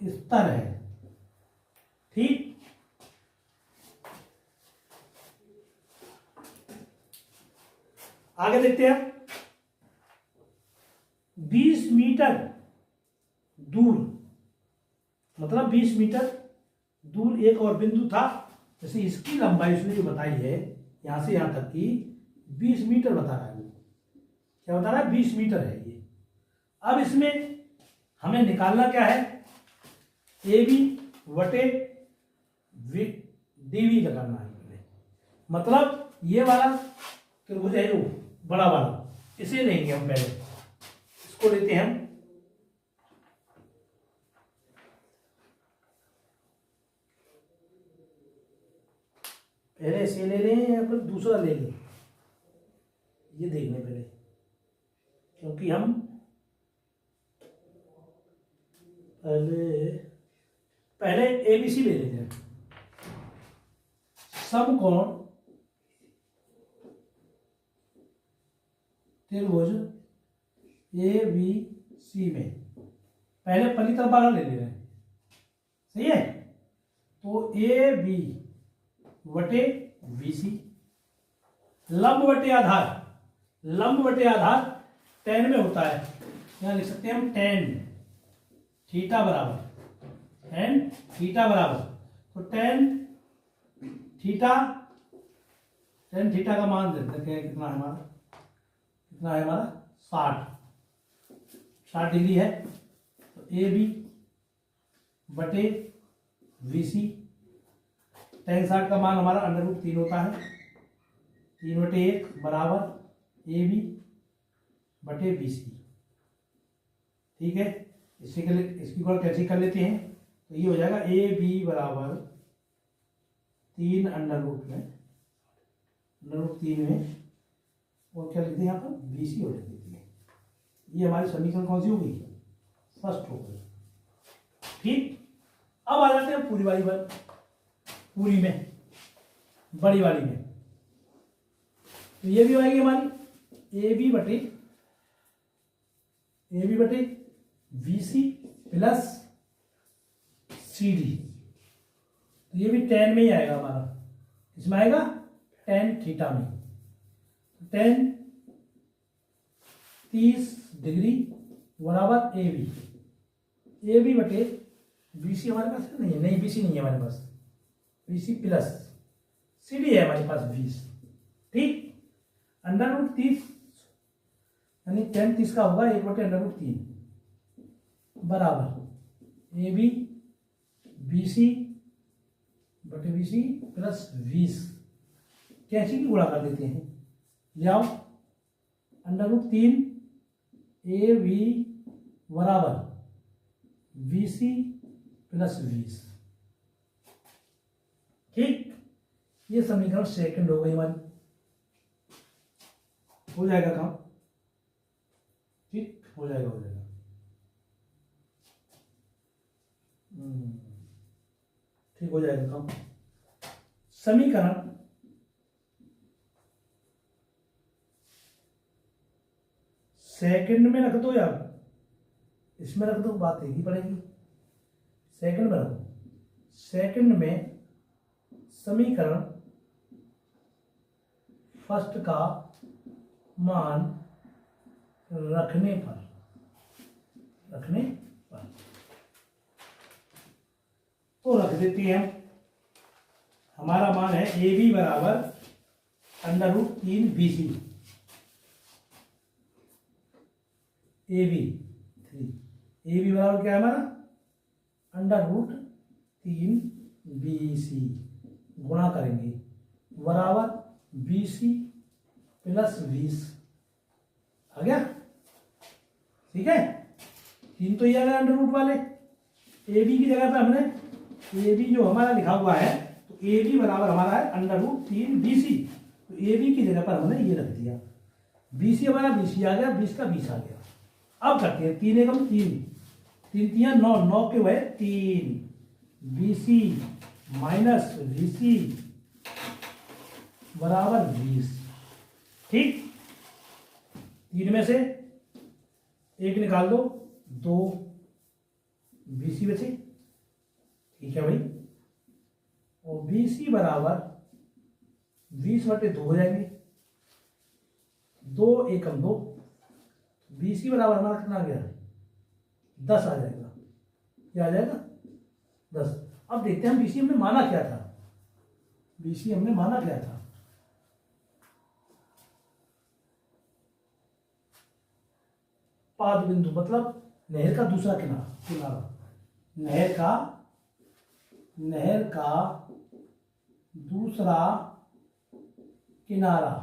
स्तर है, ठीक। आगे देखते हैं, 20 मीटर दूर, मतलब 20 मीटर दूर एक और बिंदु था, जैसे इसकी लंबाई उसने जो बताई है यहाँ से यहाँ तक की 20 मीटर बता रहा है। क्या बता रहा है? 20 मीटर है ये। अब इसमें हमें निकालना क्या है? ए बी बटे डीवी लगाना है पहले। मतलब ये वाला त्रिभुज है जो बड़ा वाला, इसे लेंगे हम पहले, इसको लेते हैं हम। पहले इसे ले लें या फिर दूसरा ले लें, ये देख लें पहले, क्योंकि हम पहले एबीसी ले लेते हैं। समकोण त्रिभुज ए बी सी में पहले पहली तरफ वाला ले ले रहे हैं, सही है। तो ए बी बटे बी सी, लंब बटे आधार, लंब बटे आधार tan में होता है, यहां लिख सकते हैं हम tan थीटा बराबर, tan थीटा बराबर, तो tan थीटा का मान देते हैं, कितना है हमारा, कितना है हमारा 60 डिग्री है। तो ए बी बटे वी सी, tan 60 का मान हमारा √3 होता है, 3/1 बराबर ए बी बटे बी सी। ठीक है, इसकी गौर कैसे कर लेते हैं, तो ये हो जाएगा ए बी बराबर 3 √3 में, और क्या लिखते हैं यहाँ पर बी सी हो जाती है। ये हमारी समीकरण कौन सी हो गई? फर्स्ट हो गई। ठीक, अब आ जाते हैं पूरी वाली बात, पूरी में बड़ी वाली में। तो ये भी आएगी हमारी ए बी बटे B C plus C D. तो ये भी tan में ही आएगा हमारा, इसमें आएगा tan थीटा में, tan 30 डिग्री बराबर ए बी बटे बी सी हमारे पास नहीं है, नहीं बी सी नहीं है हमारे पास, B C plus C D है हमारे पास 20। ठीक, √30 यानी tan 30 का होगा 1/√3 बराबर ए बी बी सी बटे बी सी प्लस 20। कैंची की गुणा कर देते हैं, जाओ, √3 ए बी बराबर बी सी प्लस 20। ठीक, ये समीकरण सेकंड हो गई हमारी, हो जाएगा काम। ठीक, हो जाएगा ठीक, हो जाएगा काम। समीकरण सेकंड में रख दो या इसमें रख दो, बात एक ही पड़ेगी। सेकंड में रखो, सेकंड में समीकरण फर्स्ट का मान रखने पर तो रख देते हैं हम। हमारा मान है ए बी बराबर √3 बी सी, ए बी बराबर क्या है हमारा √3 बी सी, गुणा करेंगे बराबर बी सी प्लस 20। आ गया? ठीक है, 3 तो ये आ गया √ वाले। ए बी की जगह पे हमने ए बी जो हमारा लिखा हुआ है, तो ए बी बराबर हमारा है √3 बी सी, तो ए बी की जगह पर हमने ये रख दिया, बी सी हमारा बी सी आ गया, 20 का 20 आ गया। अब करते हैं 3 एकम 3, 3 3 9, 9 के हुए 3 B C minus B C बराबर 20। ठीक, 3 में से 1 निकाल दो, 2 बी सी बचे। ठीक है भाई, और बी सी बराबर 20/2 हो जाएंगे, 2 एकम 2, बी सी बराबर हमारा कितना आ गया? 10 आ जाएगा। क्या आ जाएगा? 10। अब देखते हैं हम बीसी हमने माना क्या था। बीसी हमने माना क्या था? पाद बिंदु मतलब नहर का दूसरा किनारा, नहर का दूसरा किनारा।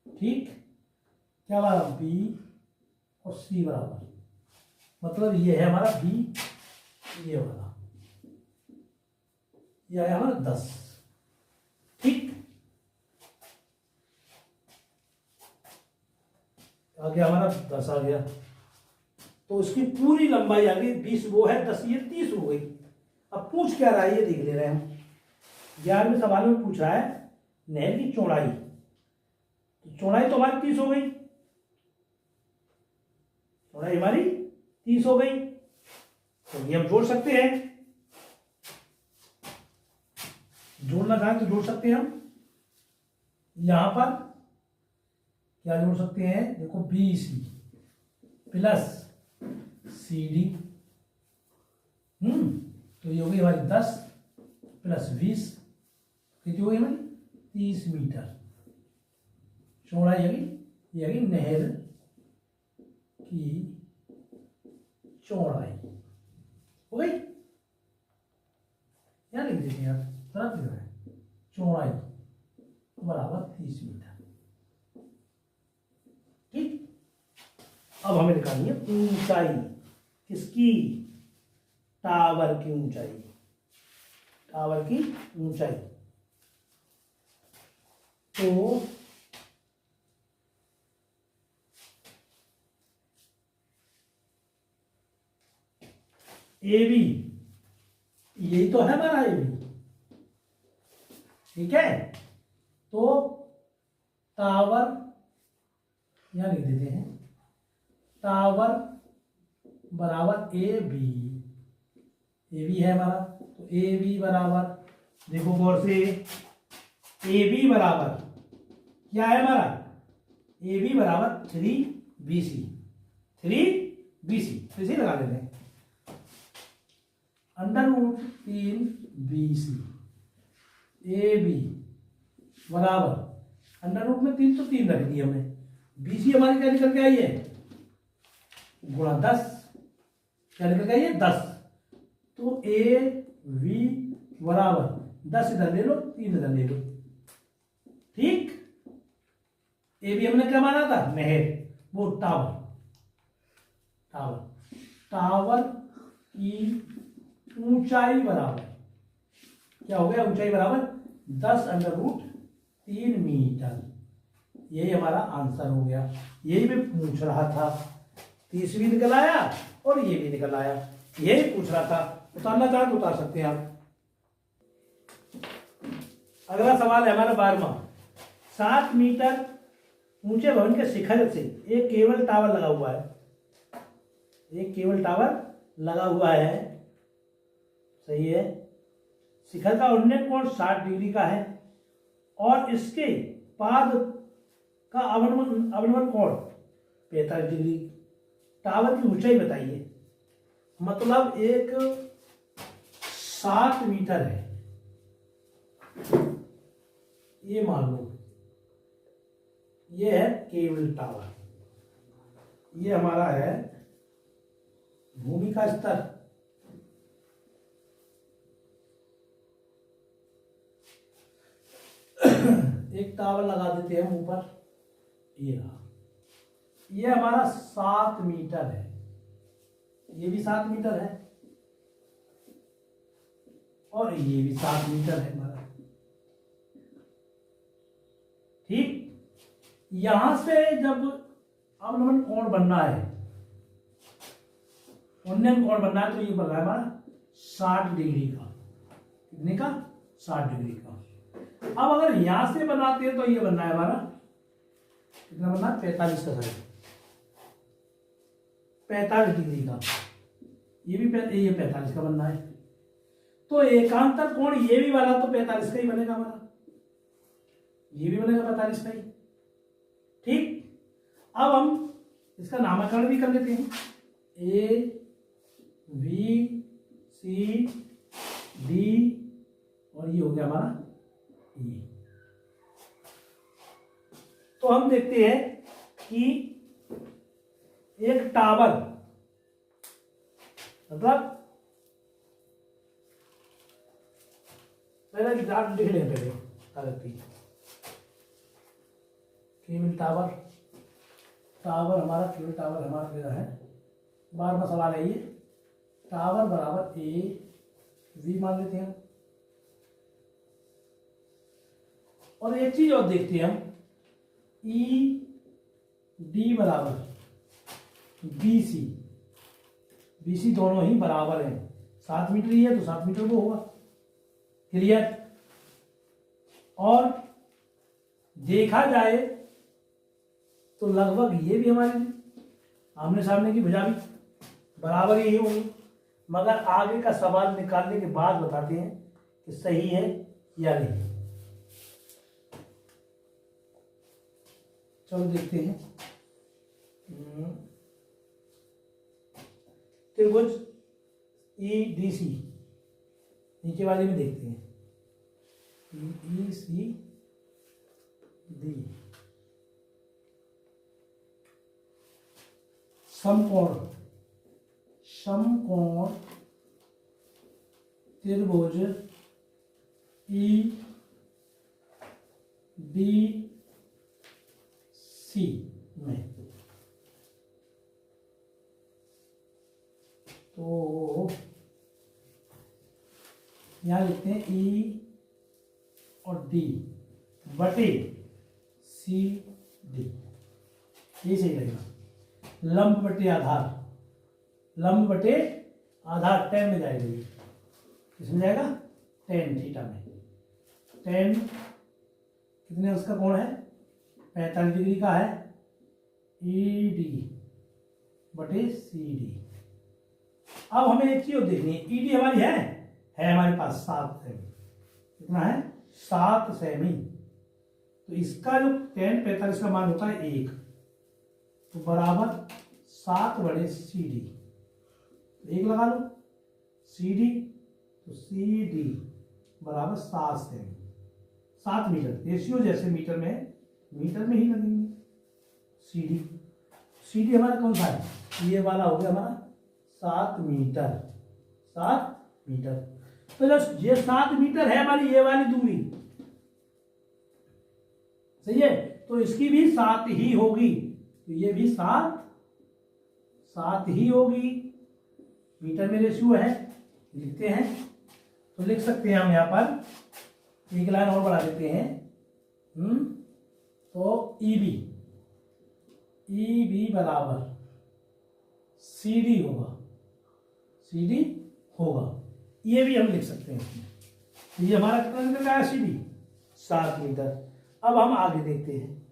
ठीक, क्या बराबर बी और सी बराबर, मतलब ये है हमारा बी, ये वाला, ये आया हमारा 10। ठीक, आ गया हमारा 10 आ गया, तो इसकी पूरी लंबाई आ गई 20, वो है 10, ये 30 हो गई। अब पूछ क्या रहा है ये देख ले रहे हैं हम। 11वें सवाल में पूछ रहा है नहर की चौड़ाई, तो चौड़ाई तो हमारी 30 हो गई, चौड़ाई हमारी 30 हो गई, तो ये हम जोड़ सकते हैं, जोड़ना चाहें तो जोड़ सकते हैं हम। यहां पर क्या जोड़ सकते हैं, देखो B C plus C D, तो ये हो गई हमारी 10 प्लस 20, कितनी हो गई हमारी 30 मीटर चौड़ाई होगी। ये होगी नहर की चौड़ाई, हो गई। क्या लिख देते हैं यार, तरफ जो है चौड़ाई बराबर 30 मीटर। ठीक, अब हमें निकालनी है ऊंचाई, किसकी, टावर की ऊंचाई, टावर की ऊंचाई। तो ए बी, यही तो है हमारा ए बी, ठीक है। तो टावर यहां लिख देते हैं, टावर बराबर ए बी है हमारा, तो ए बी बराबर, देखो गौर से, ए बी बराबर क्या है हमारा, ए बी बराबर 3BC, 3BC, तो इसे लगा देते हैं, √3BC, ए बी बराबर अंडर रूट में 3 तो 3 रख दी हमने, BC हमारी क्या निकल के आई है, गुणा 10, क्या निकल के आई है 10, तो ए वी बराबर 10 इधर ले लो, 3 इधर ले लो। ठीक, ए बी हमने क्या माना था, नहर, वो टावर, टावर की ऊंचाई बराबर क्या हो गया, ऊंचाई बराबर 10√3 मीटर, यही हमारा आंसर हो गया। यही मैं पूछ रहा था, 30 भी निकल आया और ये भी निकल आया, यही पूछ रहा था। उतारना चाहे तो उतार सकते हैं आप। अगला सवाल है हमारा 12वां, 7 मीटर ऊंचे भवन के शिखर से एक केबल टावर लगा हुआ है, एक केबल टावर लगा हुआ है, सही है। शिखर का उन्नयन कोण 60 डिग्री का है और इसके पाद का अवनमन कोण 45 डिग्री। टावर की ऊंचाई बताइए, मतलब एक 7 मीटर है, ये मान लो, ये है केबल टावर, ये हमारा है भूमि का स्तर, एक टावर लगा देते हैं हम ऊपर, ये रहा, ये हमारा 7 मीटर है, ये भी 7 मीटर है और ये भी 7 मीटर है हमारा। ठीक, यहां से जब अवनमन कोण बनना है, उन्नयन कोण बनना है, तो ये बन रहा है हमारा 60 डिग्री का, कितने का, 60 डिग्री का। अब अगर यहां से बनाते हैं तो ये बनना है हमारा, कितना बनना है, 45 का, 45 डिग्री का, ये 45 का बनना है। तो एकांतर कोण ये भी वाला तो 45 का ही बनेगा हमारा, ये भी बनेगा 45 का ही। ठीक, अब हम इसका नामकरण भी कर लेते हैं, ए बी सी डी और ये हो गया हमारा ई। तो हम देखते हैं कि एक टावर, मतलब पहले ग्राफ लिख लें पहले कागज पे। केबल टावर, टावर हमारा केबल टावर हमारा मेरा है, बार बार सवाल है ये। टावर बराबर ए वी मान लेते हैं। और एक चीज और देखते हैं हम, ई डी बराबर बी सी, बी सी दोनों ही बराबर हैं, 7 मीटर ही है तो 7 मीटर वो होगा। क्लियर। और देखा जाए तो लगभग ये भी हमारे आमने सामने की भुजा भी बराबर ही होगी, मगर आगे का सवाल निकालने के बाद बताते हैं कि सही है या नहीं। चलो देखते हैं। त्रिभुज ई डी सी, नीचे वाले में देखते हैं। ई सी डी समकोण, समकोण त्रिभुज ई डी सी में, तो यहां लिखते हैं ई और डी बटे सी डी, ये सही रहेगा। लंब बटे आधार, लंब बटे आधार tan में जाएगा, ये किसमें जाएगा, tan थीटा में। tan कितने उसका कोण है, 45 डिग्री का है, ई डी बटे सी डी। अब हमें एक चीज देखनी है, ई डी हमारी है हमारे पास 7 सेमी, कितना है 7 सेमी। तो इसका जो tan 45 का मान होता है 1, तो बराबर 7 बड़े सी डी, 1 लगा लो सी डी, तो सी डी बराबर 7 सेमी, 7 मीटर। रेशियो जैसे मीटर में ही लगेंगे। सी डी, सी डी हमारा कौन सा है, ये वाला हो गया हमारा 7 मीटर, 7 मीटर। तो जब ये 7 मीटर है हमारी ये वाली दूरी, सही है, तो इसकी भी 7 ही होगी, तो ये भी 7 ही होगी। मीटर में रेशियो है, लिखते हैं। तो लिख सकते हैं हम यहाँ पर एक लाइन और बढ़ा देते हैं। तो ई बी बराबर सी डी होगा, ये भी हम लिख सकते हैं इसमें। तो ये हमारा कितना निकल आया, सी डी 7 मीटर। अब हम आगे देखते हैं,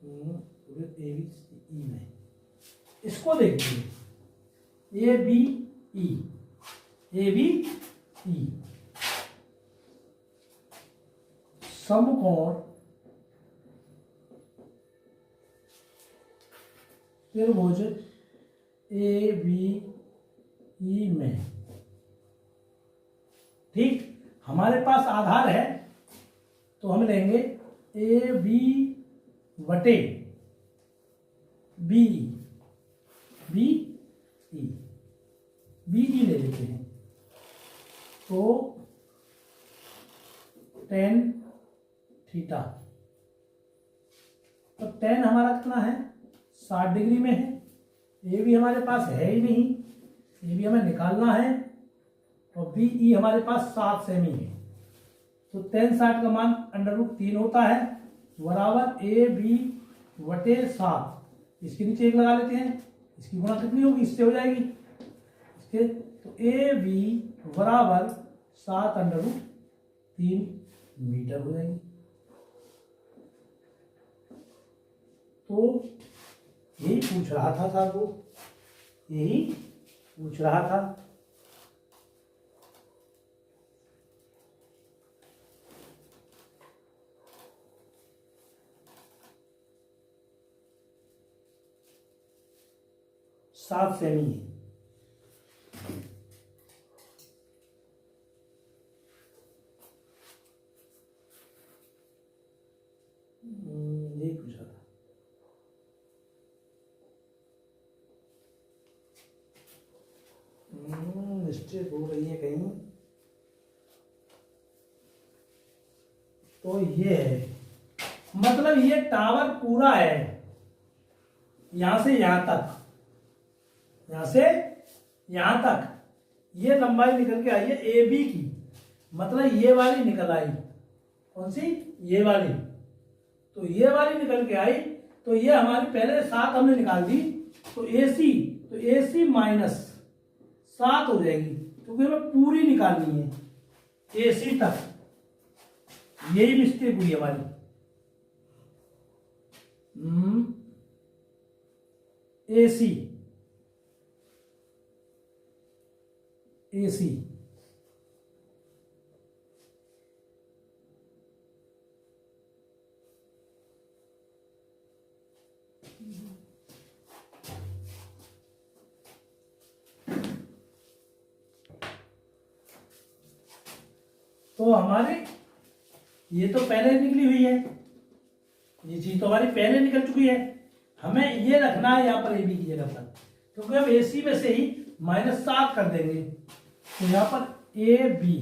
ए बी ई में इसको देखते हैं, ए बी ई समकोण त्रिभुज ए बी ई में। ठीक, हमारे पास आधार है तो हम लेंगे ए बी बटे बी ई ले लेते हैं। तो tan थीटा, तो tan हमारा कितना है 60 डिग्री में है, ये भी हमारे पास है ही नहीं, ये भी हमें निकालना है, और बी ई हमारे पास 7 सेमी है। तो tan 60 का मान √3 होता है, बराबर ए बी बटे 7। इसके नीचे 1 लगा लेते हैं, इसकी गुणा कितनी होगी, इससे हो जाएगी इसके। तो ए बी बराबर 7√3 मीटर हो जाएगी। तो यही पूछ रहा था सर वो, यही पूछ रहा था। सात सेमी है। ये पूछा था। मिस्टेक हो रही है कहीं। तो ये है, मतलब ये टावर पूरा है यहां से यहां तक, यहां से यहां तक ये लंबाई निकल के आई है ए बी की, मतलब ये वाली निकल आई। कौन सी? ये वाली। तो ये वाली निकल के आई, तो ये हमारी पहले 7 हमने निकाल दी, तो ए सी माइनस 7 हो जाएगी, क्योंकि हमें पूरी निकालनी है ए सी तक। यही मिस्टेक हुई हमारी। एसी एसी तो हमारे ये तो पहले निकली हुई है, ये चीज तो हमारी पहले निकल चुकी है। हमें ये रखना है यहाँ पर ए बी की जगह पर, क्योंकि हम ए सी में से ही -7 कर देंगे। तो यहाँ पर ए बी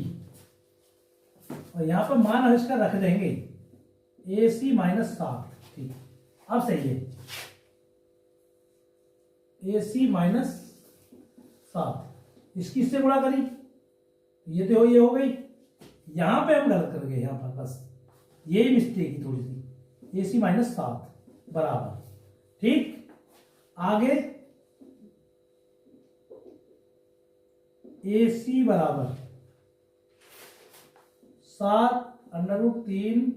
और यहाँ पर मान हम इसका रख देंगे ए सी -7। ठीक, अब सही है, ए सी -7 इसकी इससे गुणा करी, ये तो ये हो गई। यहां पे हम गलत कर गए, यहां पर बस यही मिस्टेक की थोड़ी सी। ए सी -7 बराबर। ठीक, आगे ए सी बराबर 7√3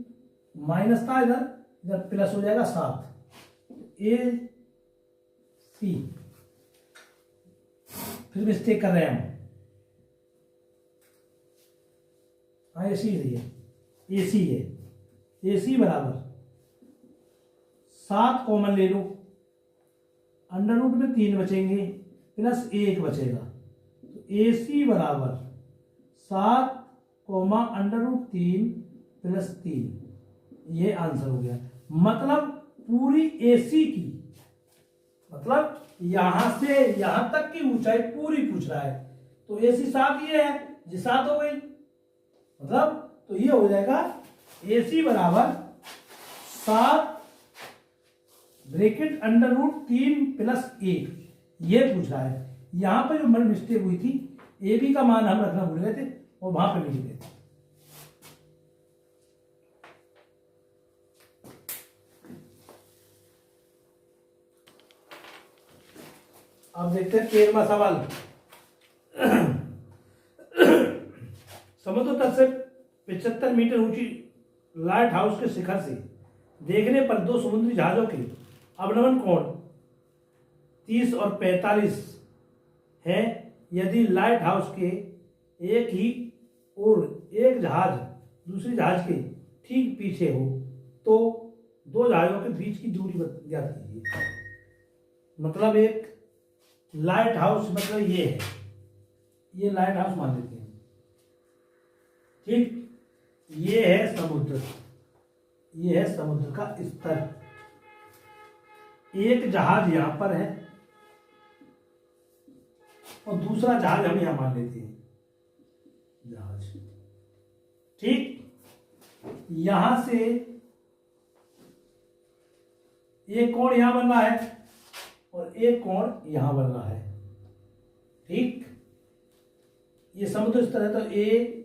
माइनस था इधर, इधर प्लस हो जाएगा 7। ए सी, फिर मिस्टेक कर रहे हैं हम। हाँ ए सी है, ए सी है। ए सी बराबर 7 कॉमन ले लो, अंडर रूट में 3 बचेंगे प्लस 1 बचेगा, तो ए सी बराबर 7 √3 प्लस 3। ये आंसर हो गया। मतलब पूरी एसी की, मतलब यहां से यहां तक की ऊंचाई पूरी पूछ रहा है, तो एसी 7 ये है, ये 7 हो गई। मतलब तो ये हो जाएगा एसी बराबर 7 ब्रैकेट √3 प्लस 1, ये पूछ रहा है। यहां पर जो हमारी मिस्टेक हुई थी, ए बी का मान हम रखना भूल गए थे और वहां पे मिल गए थे। अब देखते हैं 13वां सवाल। समुद्र तट से 75 मीटर ऊंची लाइट हाउस के शिखर से देखने पर 2 समुद्री जहाजों के अवनमन कोण 30 और 45 है। यदि लाइट हाउस के एक ही और एक जहाज दूसरी जहाज के ठीक पीछे हो, तो 2 जहाजों के बीच की दूरी ज्ञात कीजिए। मतलब एक लाइट हाउस, मतलब ये है, ये लाइट हाउस मान लेते हैं। ठीक, ये है समुद्र, ये है समुद्र का स्तर। एक जहाज यहां पर है और दूसरा जहाज हम यहां मान लेते हैं जहाज। ठीक, यहां से एक कोण यहां बन रहा है और एक कोण यहां बन रहा है। ठीक, ये समुद्र स्तर है, तो ए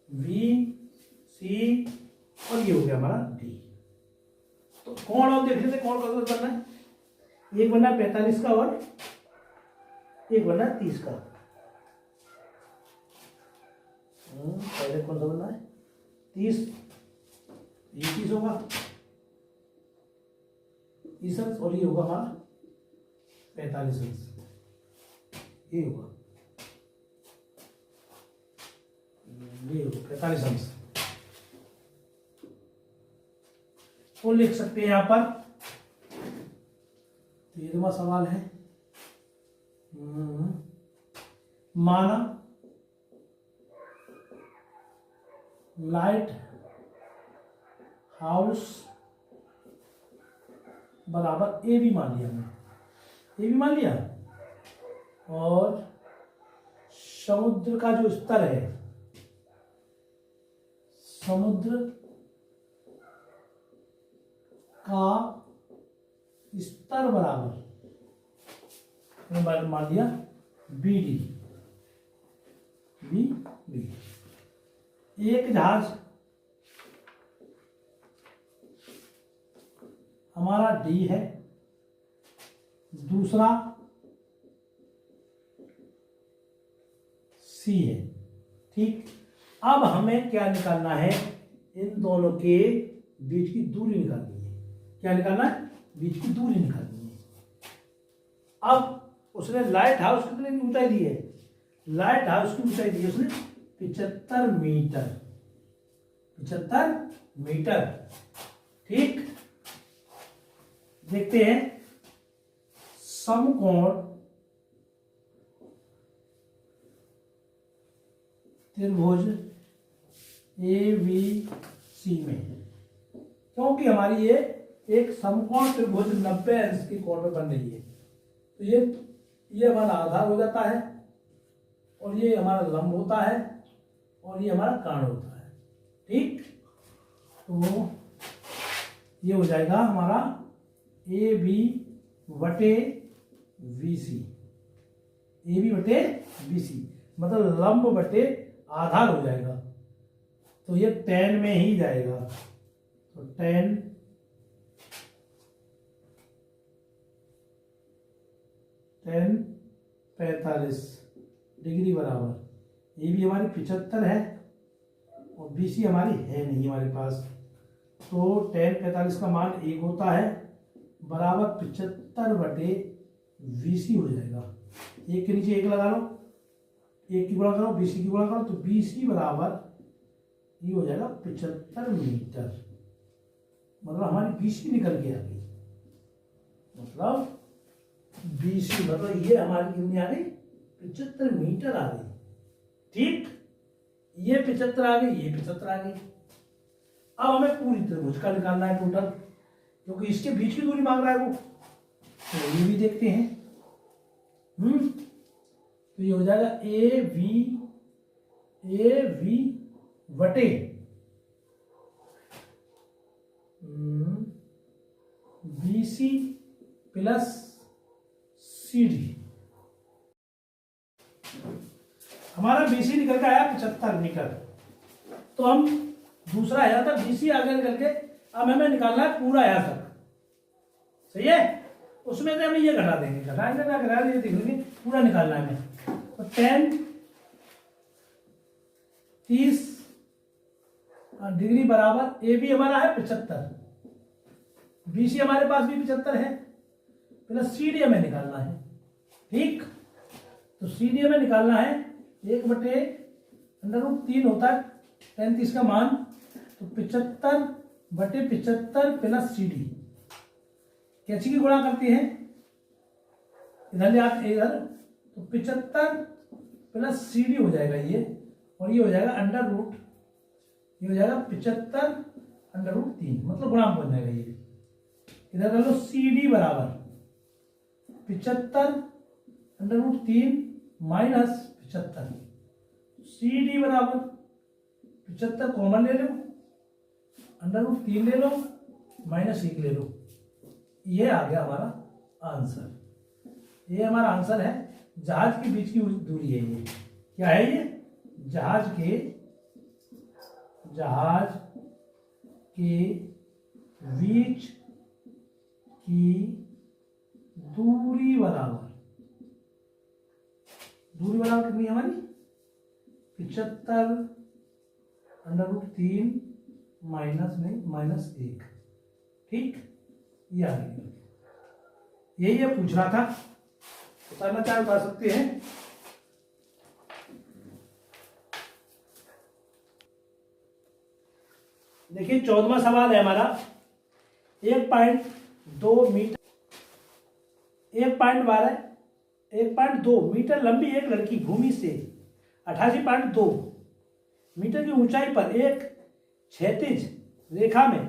बी सी और ये हो गया हमारा डी। तो कोण और देख लेते, कोण कौन सा बनना है। एक बनना है 45 का और एक बनना है 30 का। पहले कौन सा बनना है 30, ये 30 होगा इस अंश, और ये होगा हमारा 45 अंश, ये होगा 45 अंश। तो लिख सकते हैं यहां पर 13वां सवाल है। माना लाइट हाउस बराबर ए बी मान लिया हमने, ए बी मान लिया। और समुद्र का जो स्तर है, समुद्र का स्तर बराबर मान लिया बी डी, बी डी। एक जहाज हमारा डी है, दूसरा सी है, ठीक। अब हमें क्या निकालना है, इन दोनों के बीच की दूरी निकालनी है। क्या निकालना है, बीच की दूरी निकालनी है। अब उसने लाइट हाउस कितने की ऊंचाई दी है, लाइट हाउस की ऊंचाई दी है उसने 75 मीटर, 75 मीटर, ठीक। देखते हैं समकोण त्रिभुज ए बी सी में, क्योंकि हमारी ये एक समकोण त्रिभुज 90 अंश के कोण में बन रही है, तो ये हमारा आधार हो जाता है, और ये हमारा लंब होता है, और ये हमारा काण होता है, ठीक। तो ये हो जाएगा हमारा ए बी बटे बी सी, ए बी बटे बी सी, मतलब लंब बटे आधार हो जाएगा। तो ये 10 में ही जाएगा, तो 10 45 डिग्री बराबर, ए बी हमारी 75 है और बी सी हमारी है नहीं हमारे पास, तो 10 45 का मान 1 होता है, बराबर 75 बटे बी सी हो जाएगा। एक के नीचे एक लगा लो, एक की गुणा करो, बी सी की गुणा करो, तो बी सी बराबर ये हो जाएगा 75 मीटर, मतलब हमारी बी सी निकल के आ गई, मतलब बी सी मतलब ये हमारी कितनी आ गई, 75 मीटर आ गई, ठीक। ये 75 आ गई, ये 75 आ गई। अब हमें पूरी त्रिभुज का निकालना है टोटल, क्योंकि इसके बीच की दूरी मांग रहा है वो, तो ये भी देखते हैं। तो ये हो जाएगा ए वी बटे B C plus C D. हमारा बी सी निकल के आया 75 मीटर, तो हम दूसरा यहाँ तक बी सी आगे निकल के अब हमें निकालना है पूरा यहाँ तक, सही है। उसमें से हमें ये घटा देंगे, घटाएंगे ना घटाएंगे ये देख लेंगे, पूरा निकालना है हमें। तो 10 30 डिग्री बराबर ए बी हमारा है 75, बी सी हमारे पास भी 75 है, प्लस सी डी हमें निकालना है, ठीक। तो सी डी हमें निकालना है 1 बटे √3 होता है 35 का मान, तो 75 बटे 75 प्लस सी डी, कैसी की गुणा करती है, इधर ले आते इधर, तो 75 प्लस सी डी हो जाएगा ये, और ये हो जाएगा √, ये हो जाएगा 75 √3, मतलब गुणांक बन जाएगा ये। इधर कर लो सी डी बराबर 75 √3 माइनस 75, सी डी बराबर 75 कॉमन ले लो, √3 ले लो, माइनस 1 ले लो, ये आ गया हमारा आंसर। ये हमारा आंसर है, जहाज के बीच की दूरी है ये, क्या है ये, जहाज के बीच की दूरी बराबर कितनी है हमारी, 75 √3 माइनस 1, ठीक। ये आ गई, यही है पूछ रहा था, उतारना चाहे उतार सकते हैं। देखिए 14वां सवाल है हमारा, 1.2 मीटर 1.2 मीटर लंबी एक लड़की भूमि से 88.2 मीटर की ऊंचाई पर एक क्षैतिज रेखा में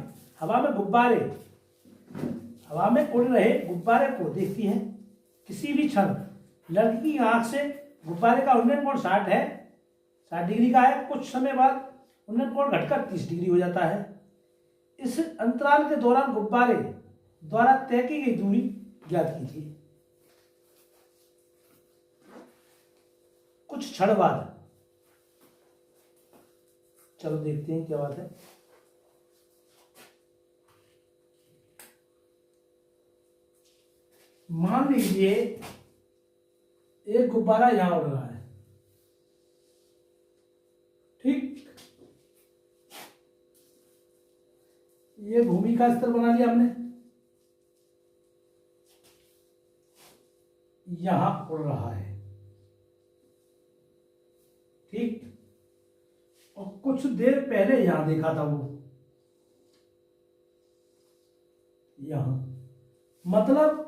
हवा में हवा में उड़ रहे गुब्बारे को देखती है। किसी भी क्षण लड़की की आंख से गुब्बारे का उन्नयन कोण 60 है, 60 डिग्री का है। कुछ समय बाद उन्नयन कोण घटकर 30 डिग्री हो जाता है। इस अंतराल के दौरान गुब्बारे द्वारा तय की गई दूरी ज्ञात कीजिए। कुछ क्षण बाद, चलो देखते हैं क्या बात है। मान लीजिए एक गुब्बारा यहां उड़ रहा है, ठीक। ये भूमि का स्तर बना लिया हमने, यहां उड़ रहा है, ठीक। और कुछ देर पहले यहां देखा था वो, यहां, मतलब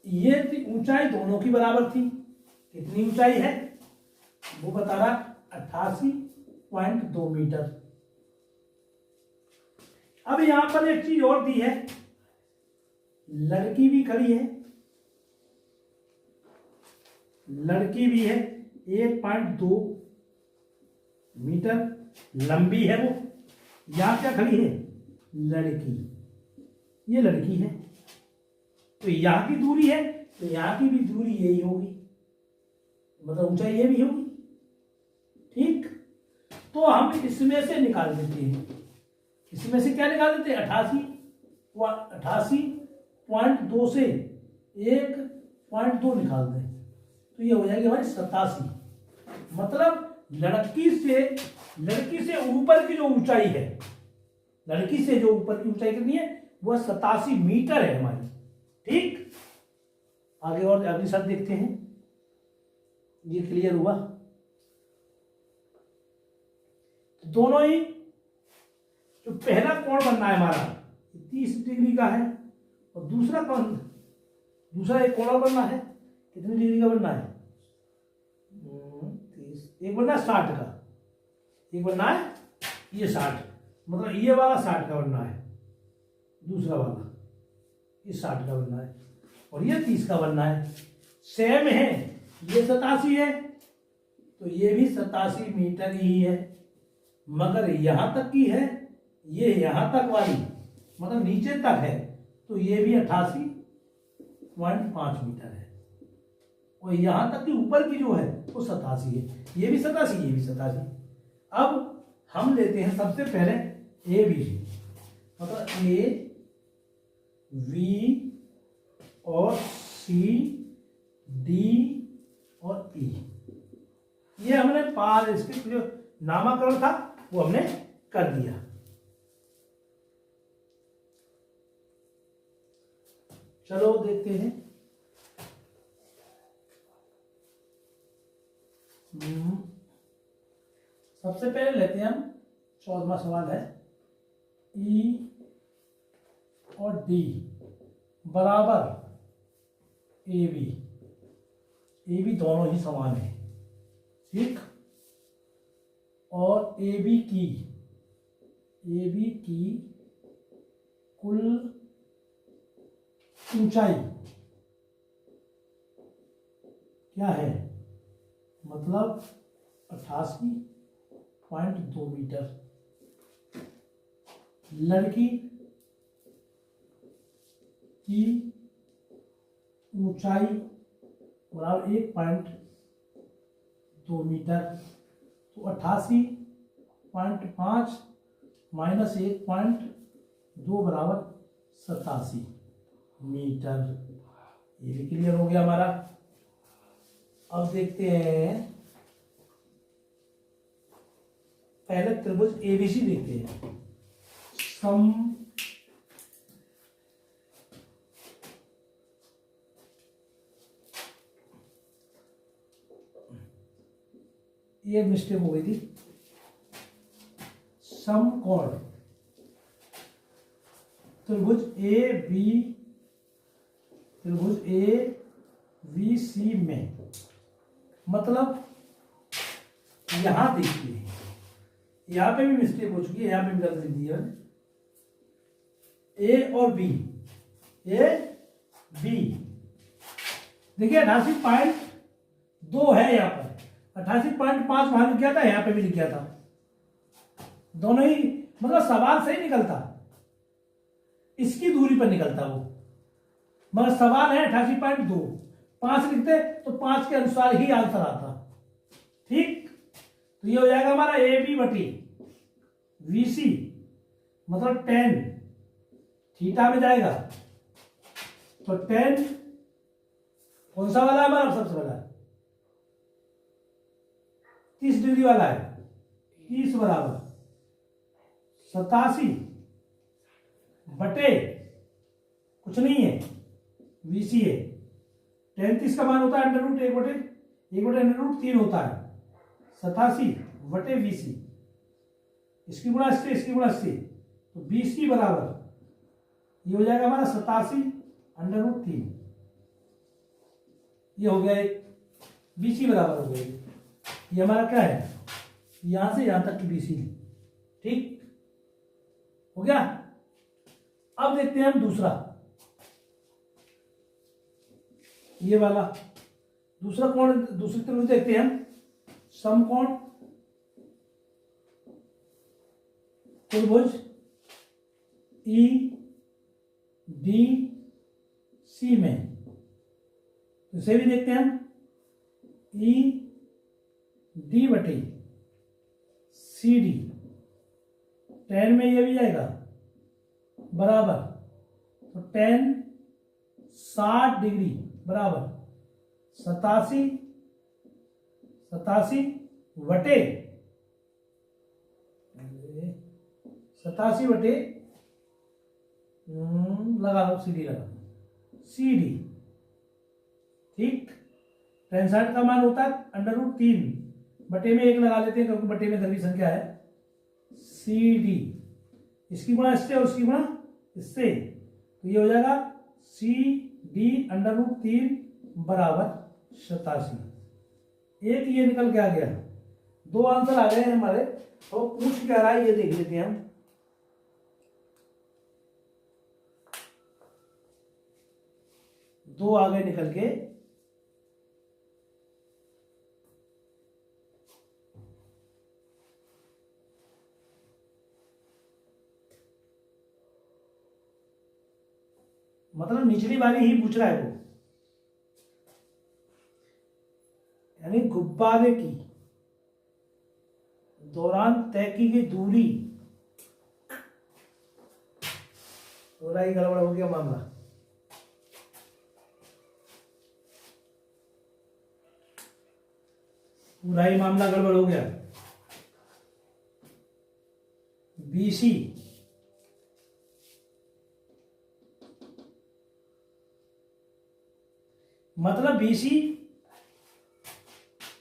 ये ऊंचाई दोनों की बराबर थी। कितनी ऊंचाई है वो बता रहा, 88.2 मीटर। अब यहां पर एक चीज और दी है, लड़की भी खड़ी है, लड़की भी है, 1.2 मीटर लंबी है वो। यहां क्या खड़ी है, लड़की, ये लड़की है, तो यहां की दूरी है, तो यहां की भी दूरी यही होगी, मतलब ऊंचाई ये भी होगी, ठीक। तो हम इसमें से निकाल देते हैं, इसमें से क्या निकाल देते हैं, 88.2 से 1.2 निकाल दें, तो ये हो जाएगी हमारी 87। मतलब लड़की से ऊपर की जो ऊंचाई है, लड़की से जो ऊपर की ऊंचाई कितनी है, वह 87 मीटर है हमारी, ठीक। आगे और अगली शब्द देखते हैं, ये क्लियर हुआ। दोनों ही, जो पहला कोण बनना है हमारा 30 डिग्री का है, और दूसरा एक कोण और बनना है, कितनी डिग्री का बनना है, 30। एक बनना है 60 का, एक बनना है ये 60, मतलब ये वाला 60 का बनना है, दूसरा वाला ये 60 का बनना है, और ये 30 का बनना है। सेम है, ये 87 है, तो ये भी 87 मीटर ही है, मगर यहां तक की है, ये यहां तक वाली, मतलब नीचे तक है, तो ये भी 88.5 मीटर है, और यहां तक की ऊपर की जो है वो 87 है, ये भी 87, ये भी 87। अब हम लेते हैं सबसे पहले ए बी सी, मतलब ए वी और सी डी और ई, ये हमने पार, इसके जो नामकरण था वो हमने कर दिया। चलो देखते हैं, सबसे पहले लेते हैं हम 14वां सवाल है, ई और डी बराबर ए बी दोनों ही समान है, ठीक। और ए बी की कुल ऊंचाई क्या है, मतलब 88.2 मीटर। लड़की की ऊंचाई बराबर 1.2 मीटर, तो 88.5 माइनस 1.2 बराबर 87 मीटर। ये भी क्लियर हो गया हमारा। अब देखते हैं, पहले त्रिभुज एबीसी देखते हैं। सम ये मिस्टेक हो गई थी, समकोण त्रिभुज ए बी सी में, मतलब यहां देखिए, यहां पे भी मिस्टेक हो चुकी है, यहां पे भी गलती दी है। ए और बी ए बी। देखिए 88.2 है यहाँ पर, 88.5 वहां लिख गया था, यहाँ पे भी लिख गया था, दोनों ही मतलब सवाल सही निकलता, इसकी दूरी पर निकलता वो, मगर सवाल है 88.2, 5 लिखते तो 5 के अनुसार ही आंसर आता। ठीक, तो ये हो जाएगा हमारा ए बी बटी वी सी, मतलब 10 थीटा में जाएगा, तो 10 कौन सा वाला है हमारा सबसे बड़ा, 30 डिग्री वाला है, 30 बराबर 87 बटे कुछ नहीं है वीसी है, 10 का मान होता है अंडर रूट 1 बटे अंडर रूट 3 होता है, 87 बटे वीसी, इसकी गुणा इससे, इसकी गुणा इससे, तो बीसी बराबर ये हो जाएगा हमारा 87 अंडर रूट 3, ये हो गया एक, बीसी बराबर हो गया ये हमारा क्या है, यहां से यहां तक की बीसी। ठीक हो गया। अब देखते हैं हम दूसरा, ये वाला दूसरा कोण, दूसरी त्रिभुज देखते हैं हम, समकोण त्रिभुज ई डी सी में, इसे भी देखते हैं हम, ई डी बटे सी डी, 10 में ये भी आएगा बराबर, तो 10 60 डिग्री बराबर 87 बटे 87 बटे लगा लो सी डी, लगा सी डी। ठीक, 63 का मान होता है अंडर रूट 3 बटे में 1 लगा लेते हैं क्योंकि बटे में धरवी संख्या है, सी डी, इसकी गुणा इससे और उसकी गुणा इससे, तो ये हो जाएगा सी डी अंडर रूट 3 बराबर 87। एक ये निकल के आ गया, 2 आंसर आ गए हैं हमारे, तो पूछ क्या रहा है ये देख लेते हैं हम। दो आ गए निकल के, मतलब निचली वाली ही पूछ रहा है वो, यानी गुब्बारे की दौरान तय की गई दूरी, थोड़ा ही गड़बड़ हो गया मामला, पूरा ही मामला गड़बड़ हो गया। बीसी मतलब बीसी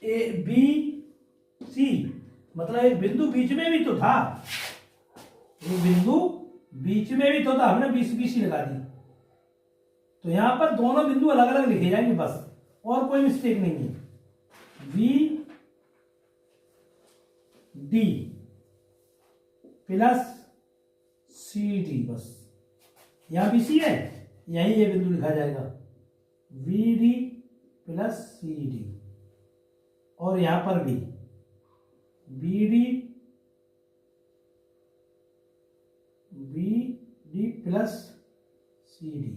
ए बी सी, मतलब एक बिंदु बीच में भी तो था, एक बिंदु बीच में भी तो था, हमने बीसी लगा दी, तो यहां पर दोनों बिंदु अलग अलग लिखे जाएंगे बस, और कोई मिस्टेक नहीं है। B D plus C D, बस यहां बी सी है, यहीं ये बिंदु लिखा जाएगा V D plus C D, और यहां पर भी B D plus C D,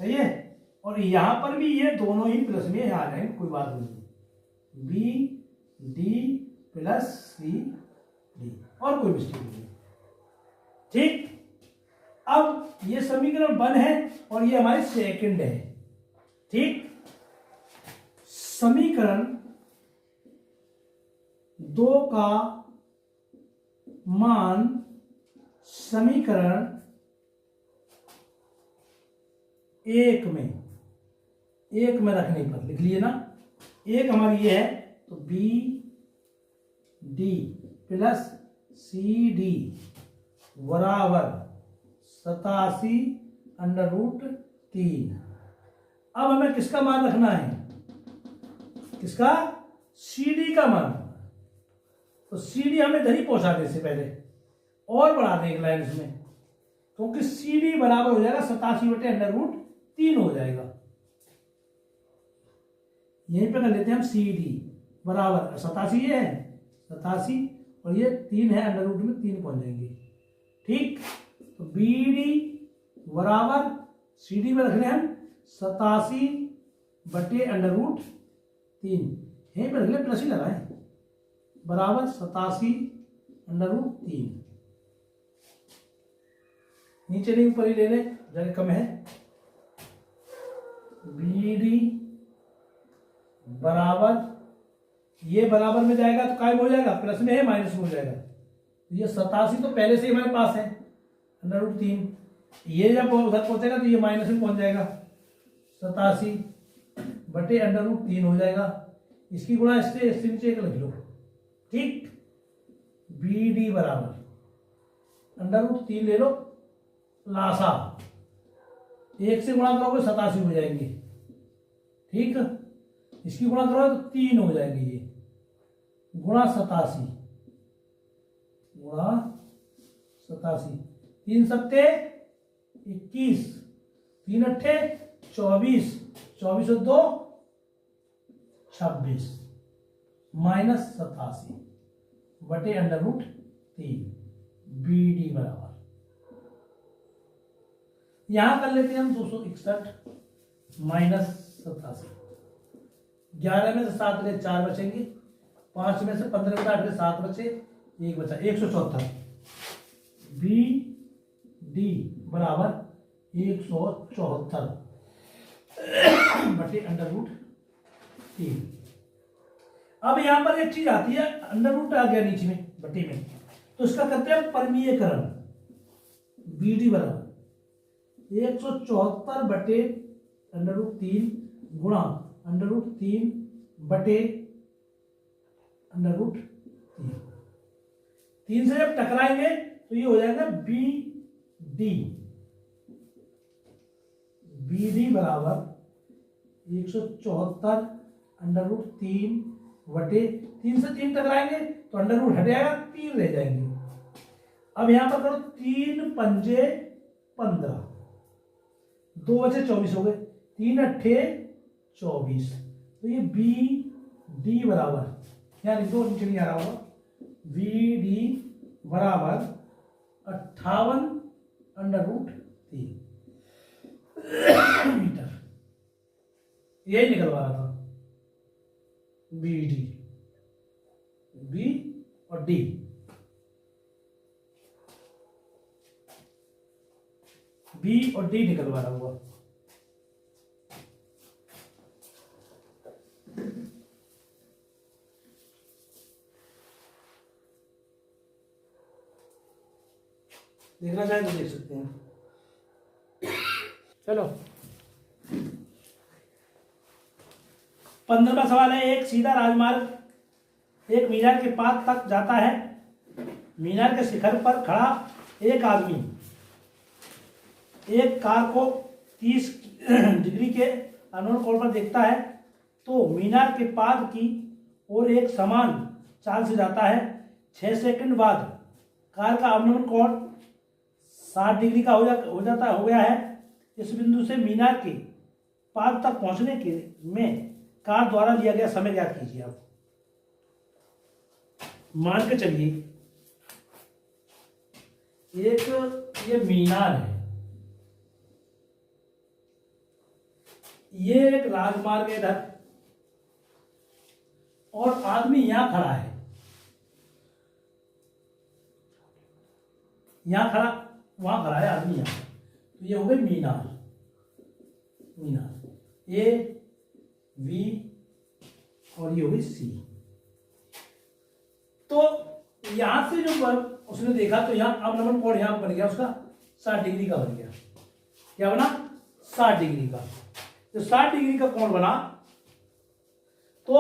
सही है, और यहां पर भी ये दोनों ही प्लस में आ जाएंगे, कोई बात नहीं, B D plus C D, और कोई मिस्टेक नहीं। ठीक, अब ये समीकरण 1 है और ये हमारी सेकंड है। ठीक, समीकरण 2 का मान समीकरण 1 में रखने पर लिख लिए ना, 1 हमारी ये है, तो B D plus C D बराबर 87 अंडर रूट 3। अब हमें किसका मान रखना है, किसका, सी डी का मान, तो सी डी हमें इधर ही पहुंचा दे, इससे पहले और बढ़ा दें एक लाइन इसमें, क्योंकि सी डी बराबर हो जाएगा 87/√3 हो जाएगा। यहीं पे कर लेते हैं हम, सी डी बराबर 87 ये है 87 और ये 3 है, अंडर रूट में 3 पहुंच जाएंगे। ठीक, तो बी डी बराबर सी डी में रख रहे हैं हम 87/√3, यहीं पर रख ले, प्लस ही लगाए, बराबर 87/√3। नीचे नहीं ऊपर ही ले ले, जगह कम है। बी डी बराबर, ये बराबर में जाएगा तो कायम हो जाएगा, प्लस में है माइनस में हो जाएगा। ये 87 तो पहले से ही हमारे पास है अंडर√3, ये जब उधर पहुंचेगा तो ये माइनस में पहुंच जाएगा, 87/√3 हो जाएगा। इसकी गुणा इससे नीचे एक लिख लो। ठीक, बी डी बराबर अंडर√3 ले लो, लासा 1 से गुणा करोगे 87 हो जाएंगे। ठीक, इसकी गुणा करोगे तो 3 हो जाएंगे, ये गुणा 87 3 सत्ते 21, 3 अट्ठे 24, 24 और 2 26 -87/√3 बी डी बराबर, यहां कर लेते हैं हम 261 -87, 11 में से 7 गए 4 बचेंगे, 5 में से 15 में 8 गए 7 बचे, 1 बचा 174। बी डी बराबर 174/√3। अब यहां पर एक चीज आती है, अंडर रूट आ गया नीचे में बटे में, तो इसका करते हैं परमीयकरण। बी डी बराबर 174/√3 गुणा अंडर रूट 3 से जब टकराएंगे तो ये हो जाएगा बी डी बराबर 174/√3 से 3 टकराएंगे तो अंडर रूट हट जाएगा, 3 रह जाएंगे। अब यहां पर करो 3 पंजे 15, 2 बचे 24 हो गए, 3 अट्ठे 24, तो ये बी डी बराबर, यहाँ लिख दो, नीचे नहीं आ रहा होगा, बी डी बराबर 58/√3 मीटर, यही निकलवा रहा था। बी डी, बी और डी, बी और डी निकलवा रहा हुआ। देखना चाहे तो देख सकते हैं। चलो 15वां सवाल है, एक सीधा राजमार्ग एक मीनार के पास तक जाता है। मीनार के शिखर पर खड़ा एक आदमी एक कार को 30 डिग्री के अनुरूप कोण पर देखता है, तो मीनार के पाद की ओर एक समान चाल से जाता है। 6 सेकंड बाद कार का अवनमन कोण 60 डिग्री का हो गया है। इस बिंदु से मीनार के पाद तक पहुंचने के में कार द्वारा लिया गया समय ज्ञात कीजिए। आप मान के चलिए एक ये मीनार है, ये एक राजमार्ग है इधर, और आदमी यहां खड़ा है, यहां खड़ा, वहां खड़ा है आदमी यहां, तो ये हो गई मीनार। ए बी और ये हो गई सी। तो यहां से जो उसने देखा तो यहां अवनमन कोण यहां बन गया उसका 60 डिग्री का बन गया। क्या बना? 60 डिग्री का। जो 60 डिग्री का कोण बना तो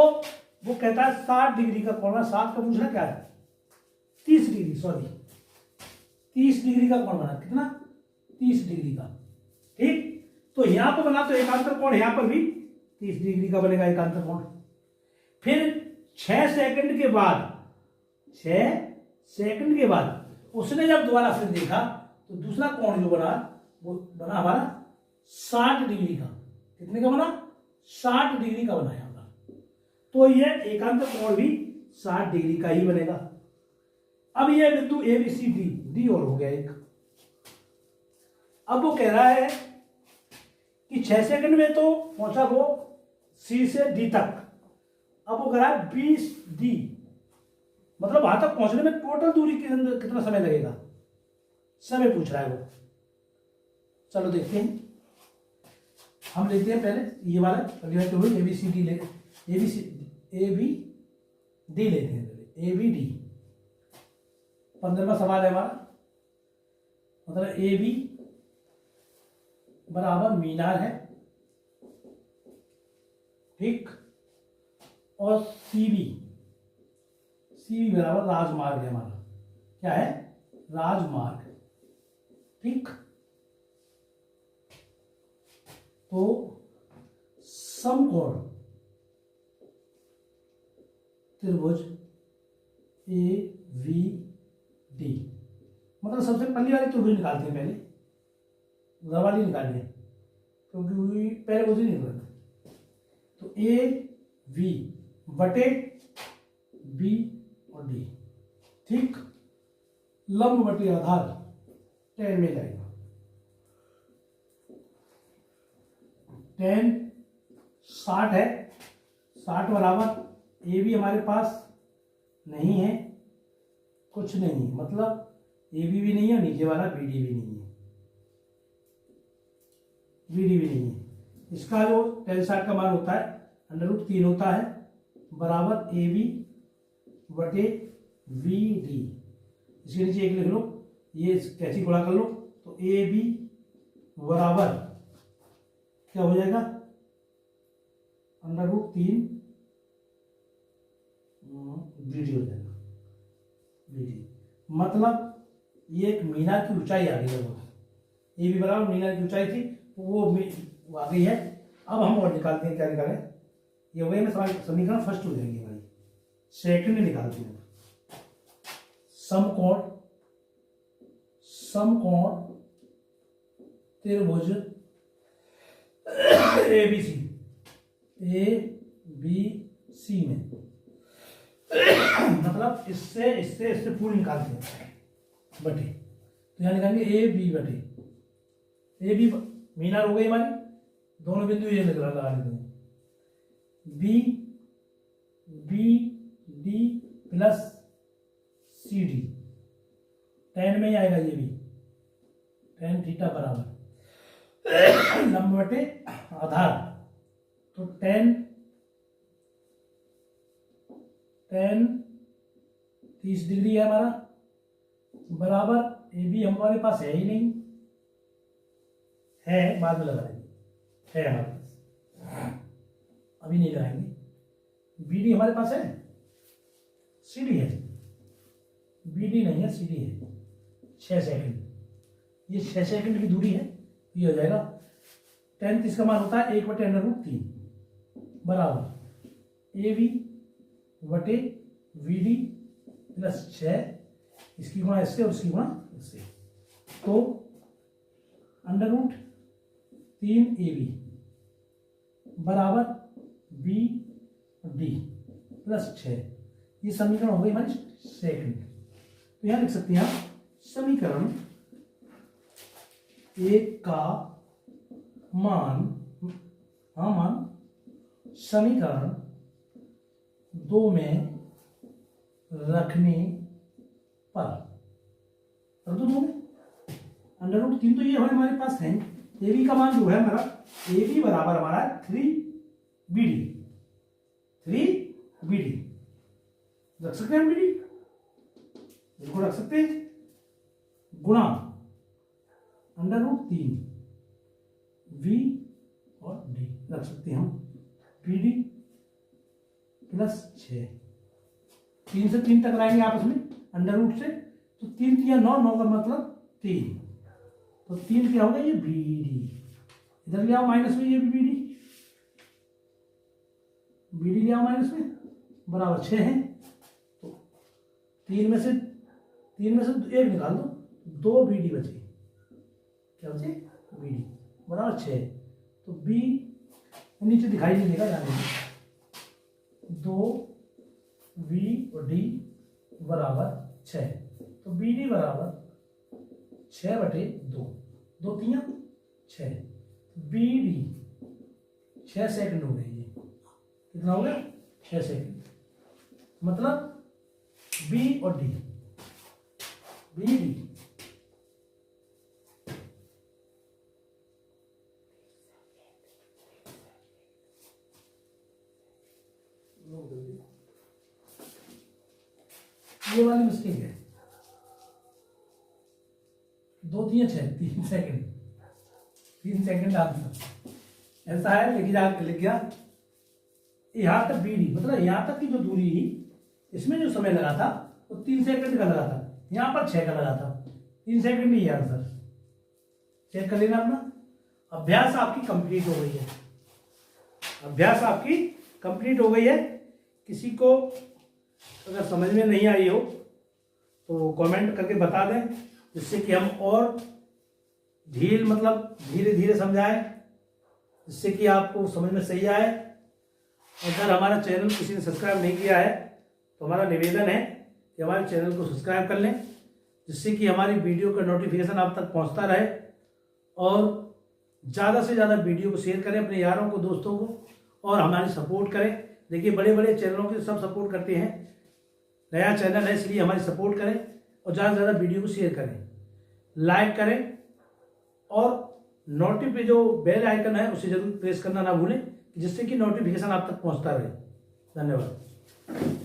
वो कहता है 60 डिग्री का कोण बना। 60 का पूछना क्या है? 30 डिग्री, सॉरी 30 डिग्री का कोण बना। कितना? 30 डिग्री का। ठीक, तो यहां पर बना तो एकांतर कोण यहां पर भी 30 डिग्री का बनेगा एकांतर कोण। फिर 6 सेकंड के बाद उसने जब दोबारा फिर देखा तो दूसरा कोण जो बना वो बना हमारा 60 डिग्री का। कितने का बना? 60 डिग्री का बना यहाँ पर। तो ये एकांत कोण भी 60 डिग्री का ही बनेगा। अब ये बिंदु A B C D, D और हो गया एक। अब वो कह रहा है कि 6 सेकंड में तो पहुंचा वो सी से डी तक। अब वो कह रहा है 20 डी, मतलब वहां तक पहुंचने में टोटल दूरी के अंदर कितना समय लगेगा, समय पूछ रहा है वो। चलो देखते हैं, हम लेते हैं पहले ये वाला ए बी सी डी ले, ए बी डी लेते हैं पहले, ए बी डी। 15वां सवाल है हमारा, मतलब ए बी बराबर मीनार है, ठीक, और सी बी बराबर राजमार्ग है हमारा। क्या है? राजमार्ग, ठीक। तो समकोण त्रिभुज ए वी डी, मतलब सबसे पहली वाली त्रिभुज निकालते हैं पहले, उधर वाली निकालिए क्योंकि पहले मुझे नहीं पता। तो ए वी बटे बी और डी, ठीक। लंब बटे आधार 10 में जाएगा। 10 60 है, 60 बराबर ए बी हमारे पास नहीं है, कुछ नहीं, मतलब ए बी भी नहीं है, नीचे वाला बी डी भी नहीं है, बी डी भी नहीं है। इसका जो 10 60 का मान होता है √3 होता है, बराबर ए बी बटे वी डी। इसके नीचे एक लिख लो, ये कैसी गुणा कर लो, तो ए बी बराबर क्या हो जाएगा? √3 बी डी हो जाएगा, बी डी। मतलब ये एक मीनार की ऊंचाई आ गई है, ए बी बराबर मीनार की ऊंचाई थी, वो आ गई है। अब हम और निकालते हैं, क्या निकालें? ये वही में समीकरण फर्स्ट हो जाएंगे भाई, सेकंड निकालते हैं। समकोण त्रिभुज ए बी सी में, मतलब इससे पूर्ण निकालते हैं बटे, तो यहाँ निकालेंगे ए बी बटे, ए बी मीनार हो गई हमारी, दोनों बिंदु ये लगा लेते हैं, B D plus C D, 10 में ही आएगा ये भी, tan थीटा बराबर लंब बटे आधार, तो tan 30 डिग्री है हमारा, बराबर ए बी हमारे पास है ही नहीं, है बाद में लगा देंगे, है हमारे पास, अभी नहीं लगाएंगे। बी डी हमारे पास है, सी डी है, बी डी नहीं है, सी डी है। 6 सेकंड, ये 6 सेकंड की दूरी है, ये हो जाएगा। 10 इसका मान होता है 1/√3 बराबर ए बी बटे वी डी प्लस 6, इसकी गुणा इससे और इसकी गुणा इससे, तो √3 ए बी बराबर बी डी प्लस 6, ये समीकरण हो गई हमारी सेकंड। तो यहां लिख सकते हैं आप समीकरण 1 का मान समीकरण 2 में रखने पर, तो 2 में √3 तो ये हमारे पास है, ए बी का मान जो है हमारा, ए बी बराबर हमारा 3 बी डी, रख सकते हैं बी डी, इसको रख सकते हैं, गुणा √3 वी और डी रख सकते हैं हम, बी डी प्लस 6, 3 से 3 टकराएंगे आपस में √ से, तो 3 3 9, 9 का मतलब 3, तो 3 क्या होगा? ये बी डी, इधर ले आओ माइनस में, ये भी बी डी ले आओ माइनस में, बराबर 6 है, तो 3 में से 1 निकाल दो, 2 बी डी बचे, क्या होते बी डी बराबर 6। तो बी नीचे दिखाई नहीं देगा, जाने 2 वी और डी बराबर 6। तो बी डी बराबर 6/2, 2 3 6। बी डी 6 सेकंड हो गए, ये कितना हो गया 6 सेकंड। मतलब बी और डी, बी डी ये वाली मिस्टेक है, 2 3 6 3 सेकंड, 3 सेकंड आंसर ऐसा है। लिख गया यहाँ तक बी डी, मतलब यहाँ तक की जो दूरी इसमें जो समय लगा था वो 3 सेकंड का लगा था, यहाँ पर 6 का लगा था, 3 सेकंड ही आंसर। चेक कर लेना अपना। अभ्यास आपकी कंप्लीट हो गई है, अभ्यास आपकी कंप्लीट हो गई है। किसी को अगर समझ में नहीं आई हो तो कमेंट करके बता दें, जिससे कि हम और मतलब धीरे धीरे समझाएं, जिससे कि आपको समझ में सही आए। अगर हमारा चैनल किसी ने सब्सक्राइब नहीं किया है तो हमारा निवेदन है कि हमारे चैनल को सब्सक्राइब कर लें, जिससे कि हमारी वीडियो का नोटिफिकेशन आप तक पहुंचता रहे। और ज़्यादा से ज़्यादा वीडियो को शेयर करें अपने यारों को, दोस्तों को, और हमारी सपोर्ट करें। देखिए बड़े बड़े चैनलों के सब सपोर्ट करते हैं, नया चैनल है इसलिए हमारी सपोर्ट करें और ज़्यादा से ज़्यादा वीडियो को शेयर करें, लाइक करें, और नोटिफिकेशन जो बेल आइकन है उसे जरूर प्रेस करना ना भूलें, जिससे कि नोटिफिकेशन आप तक पहुंचता रहे। धन्यवाद।